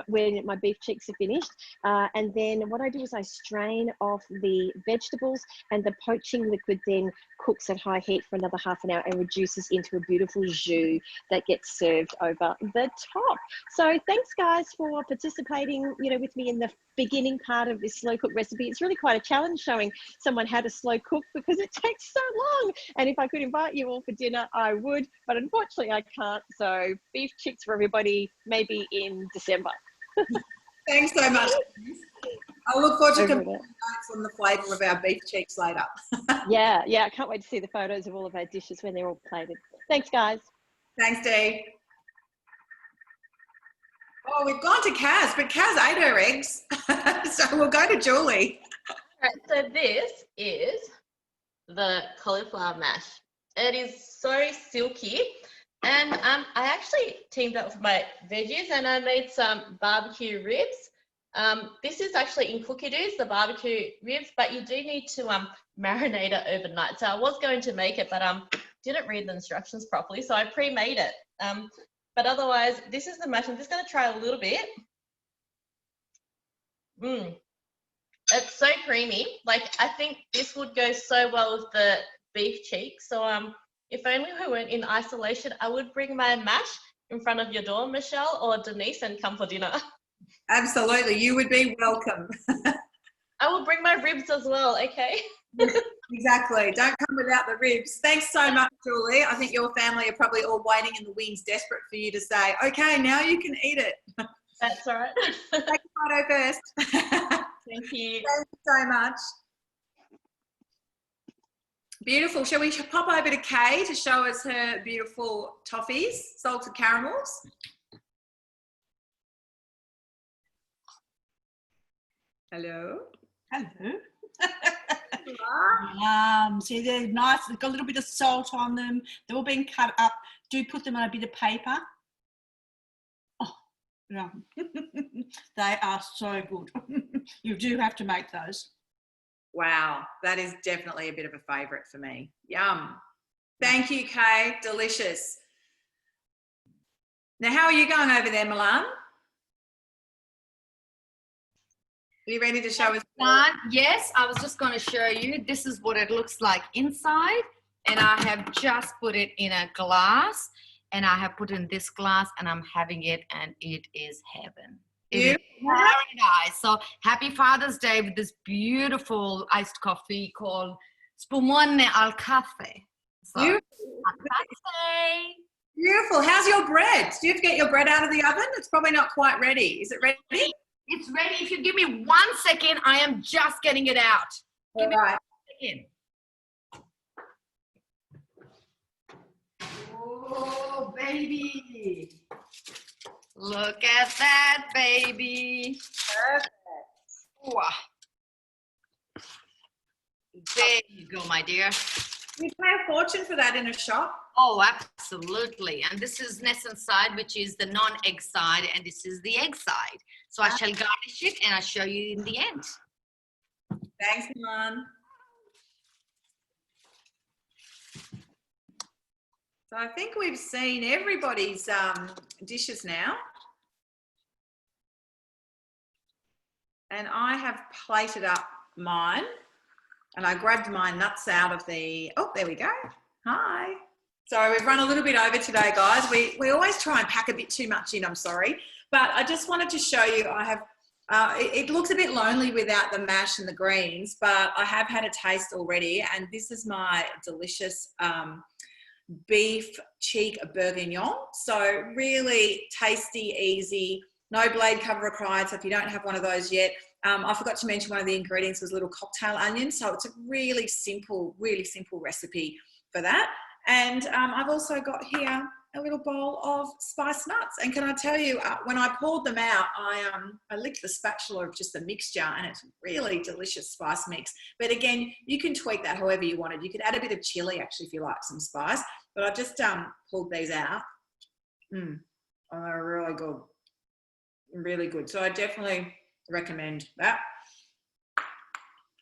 when my beef cheeks are finished. And then what I do is I strain off the vegetables, and the poaching liquid then cooks at high heat for another half an hour and reduces into a beautiful jus that gets served over the top. So thanks guys for participating, with me in the beginning part of this slow cook recipe. It's really quite a challenge showing someone how to slow cook, because it takes so long. And if I could invite you all for dinner, I would, but unfortunately I can't. So beef chicks for everybody, maybe in December. Thanks so much. I look forward to over comparing it. notes on the flavour of our beef cheeks later. Yeah, I can't wait to see the photos of all of our dishes when they're all plated. Thanks, guys. Thanks, Dee. Oh, we've gone to Kaz, but Kaz ate her eggs. So we'll go to Julie. All right, so this is the cauliflower mash. It is so silky, and I actually teamed up with my veggies and I made some barbecue ribs. This is actually in cookie doughs, the barbecue ribs, but you do need to marinate it overnight. So I was going to make it, but didn't read the instructions properly, so I pre-made it. But otherwise, this is the mash. I'm just going to try a little bit. It's so creamy. Like, I think this would go so well with the beef cheek. So if only we weren't in isolation, I would bring my mash in front of your door, Michelle or Denise, and come for dinner. Absolutely, you would be welcome. I will bring my ribs as well, okay? Exactly. Don't come without the ribs. Thanks so much, Julie. I think your family are probably all waiting in the wings, desperate for you to say, okay, now you can eat it. That's all right. Take a photo first. Thank you. Thank you so much. Beautiful. Shall we pop over to Kay to show us her beautiful toffees, salted caramels? Hello. Hello. Hello. See, they're nice. They've got a little bit of salt on them. They've all been cut up. Do put them on a bit of paper. Oh, yeah. They are so good. You do have to make those. Wow, that is definitely a bit of a favourite for me. Yum. Thank you, Kay. Delicious. Now, how are you going over there, Milan? Are you ready to show us? Yes, I was just going to show you. This is what it looks like inside. And I have just put it in a glass. And I have put it in this glass and I'm having it and it is heaven. It is paradise. So happy Father's Day with this beautiful iced coffee called Spumone al Caffe. So, Beautiful. Beautiful. How's your bread? Do you have to get your bread out of the oven? It's probably not quite ready. Is it ready? It's ready. If you give me 1 second, I am just getting it out. Give me 1 second. Oh, baby. Look at that, baby. Perfect. Wow. There you go, my dear. You pay a fortune for that in a shop. Oh, absolutely. And this is Nessun side, which is the non-egg side, and this is the egg side. So I shall garnish it and I'll show you in the end. Thanks, Milan. So I think we've seen everybody's dishes now. And I have plated up mine. And I grabbed my nuts out of the, oh, there we go. Hi. So we've run a little bit over today, guys. We always try and pack a bit too much in, I'm sorry. But I just wanted to show you, I have, it looks a bit lonely without the mash and the greens, but I have had a taste already. And this is my delicious beef cheek bourguignon. So really tasty, easy, no blade cover required. So if you don't have one of those yet, I forgot to mention one of the ingredients was little cocktail onions. So it's a really simple recipe for that. And I've also got here a little bowl of spiced nuts. And can I tell you, when I poured them out, I licked the spatula of just the mixture and it's really delicious spice mix. But again, you can tweak that however you wanted. You could add a bit of chili actually if you like some spice. But I've just pulled these out. They're really good. Really good. So I definitely recommend that.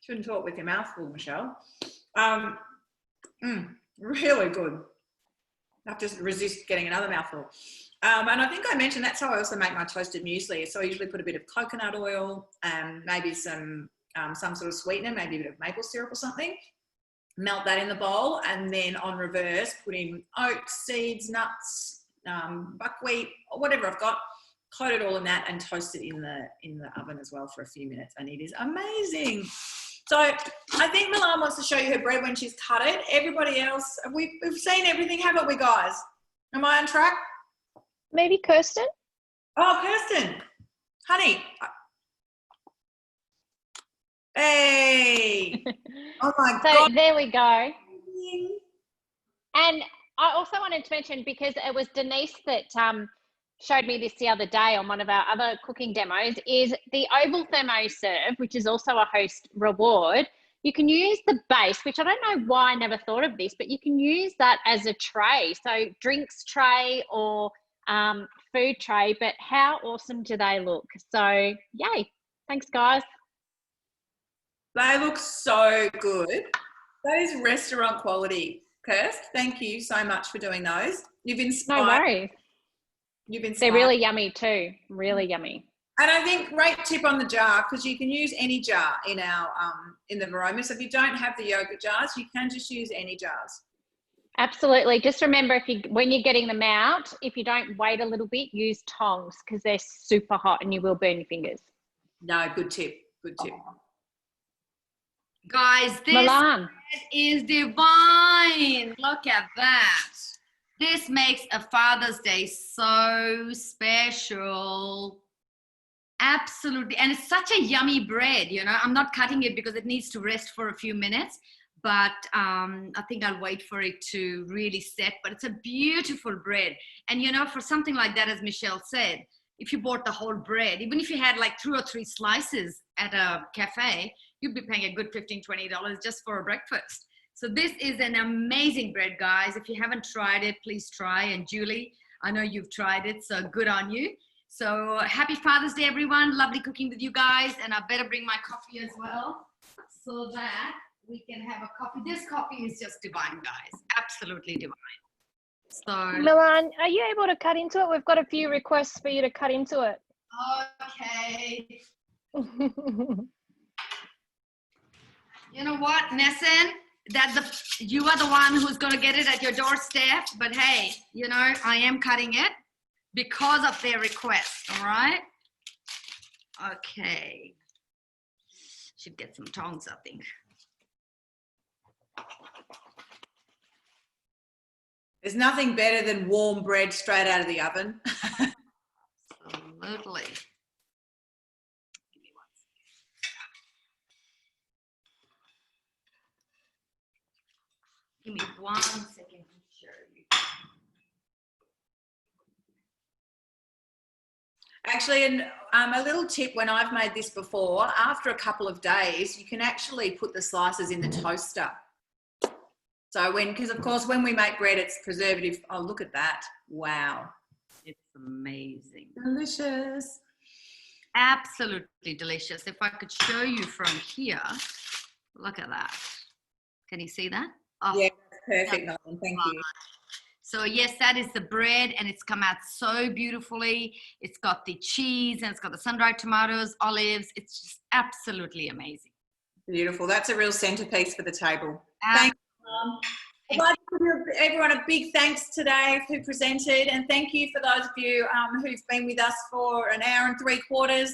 Shouldn't talk with your mouth full, Michelle. Really good. I have to resist getting another mouthful. And I think I mentioned that's how I also make my toasted muesli. So I usually put a bit of coconut oil and maybe some sort of sweetener, maybe a bit of maple syrup or something. Melt that in the bowl and then on reverse, put in oats, seeds, nuts, buckwheat, whatever I've got. Coat it all in that and toast it in the oven as well for a few minutes. And it is amazing. So I think Milan wants to show you her bread when she's cut it. Everybody else, we've seen everything, haven't we, guys? Am I on track? Maybe Kirsten? Oh, Kirsten, honey, Hey! Oh my So God. there we go. And I also wanted to mention, because it was Denise that showed me this the other day on one of our other cooking demos, is the oval thermo serve, which is also a host reward. You can use the base, which I don't know why I never thought of this, but you can use that as a tray. So drinks tray or food tray, but how awesome do they look? So yay. Thanks, guys. They look so good. That is restaurant quality. Kirst, thank you so much for doing those. You've inspired. No worries. You've inspired. They're really yummy too. Really yummy. And I think great tip on the jar, because you can use any jar in our in the Varoma. So if you don't have the yogurt jars, you can just use any jars. Absolutely. Just remember, when you're getting them out, if you don't wait a little bit, use tongs, because they're super hot and you will burn your fingers. No, good tip. Good tip. Guys, this Milan. is divine. Look at that. This makes a Father's Day so special. Absolutely. And it's such a yummy bread, you know. I'm not cutting it because it needs to rest for a few minutes, but I think I'll wait for it to really set. But it's a beautiful bread. And, you know, for something like that, as Michelle said, if you bought the whole bread, even if you had like 2 or 3 slices at a cafe, you'd be paying a good $15, $20 just for a breakfast. So this is an amazing bread, guys. If you haven't tried it, please try. And Julie, I know you've tried it, so good on you. So happy Father's Day, everyone. Lovely cooking with you guys. And I better bring my coffee as well so that we can have a coffee. This coffee is just divine, guys. Absolutely divine. So Milan, are you able to cut into it? We've got a few requests for you to cut into it. okay. You know what, Nessun? You are the one who's going to get it at your doorstep. But hey, you know, I am cutting it because of their request. All right. Okay. Should get some tongs, I think. There's nothing better than warm bread straight out of the oven. Absolutely. Give me 1 second to show you. Actually, and a little tip, when I've made this before, after a couple of days, you can actually put the slices in the toaster. So because of course, when we make bread, it's preservative. Oh, look at that. Wow. It's amazing. Delicious. Absolutely delicious. If I could show you from here, look at that. Can you see that? Oh, yeah, perfect, Nolan. Thank you. So yes, that is the bread, and it's come out so beautifully. It's got the cheese and it's got the sun-dried tomatoes, olives. It's just absolutely amazing. Beautiful. That's a real centerpiece for the table. Thank you. I'd like to give everyone a big thanks today who presented, and thank you for those of you who've been with us for an hour and 3/4.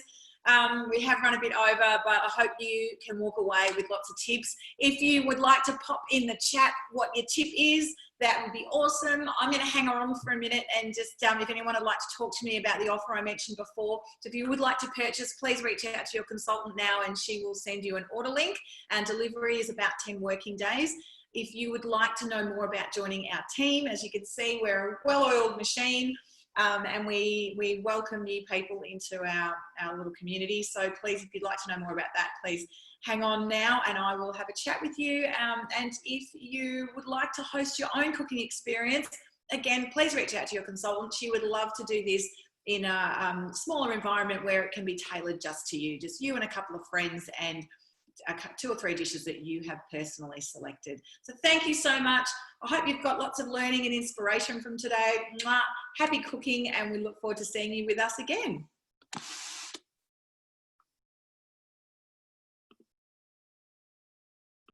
We have run a bit over, but I hope you can walk away with lots of tips. If you would like to pop in the chat what your tip is, that would be awesome. I'm going to hang on for a minute and just if anyone would like to talk to me about the offer I mentioned before. So if you would like to purchase, please reach out to your consultant now and she will send you an order link, and delivery is about 10 working days. If you would like to know more about joining our team, as you can see, we're a well-oiled machine. And we welcome new people into our little community. So please, if you'd like to know more about that, please hang on now and I will have a chat with you. And if you would like to host your own cooking experience, again, please reach out to your consultant. She would love to do this in a smaller environment where it can be tailored just to you, just you and a couple of friends, and 2 or 3 dishes that you have personally selected. So thank you so much. I hope you've got lots of learning and inspiration from today. Mwah. Happy cooking, and we look forward to seeing you with us again.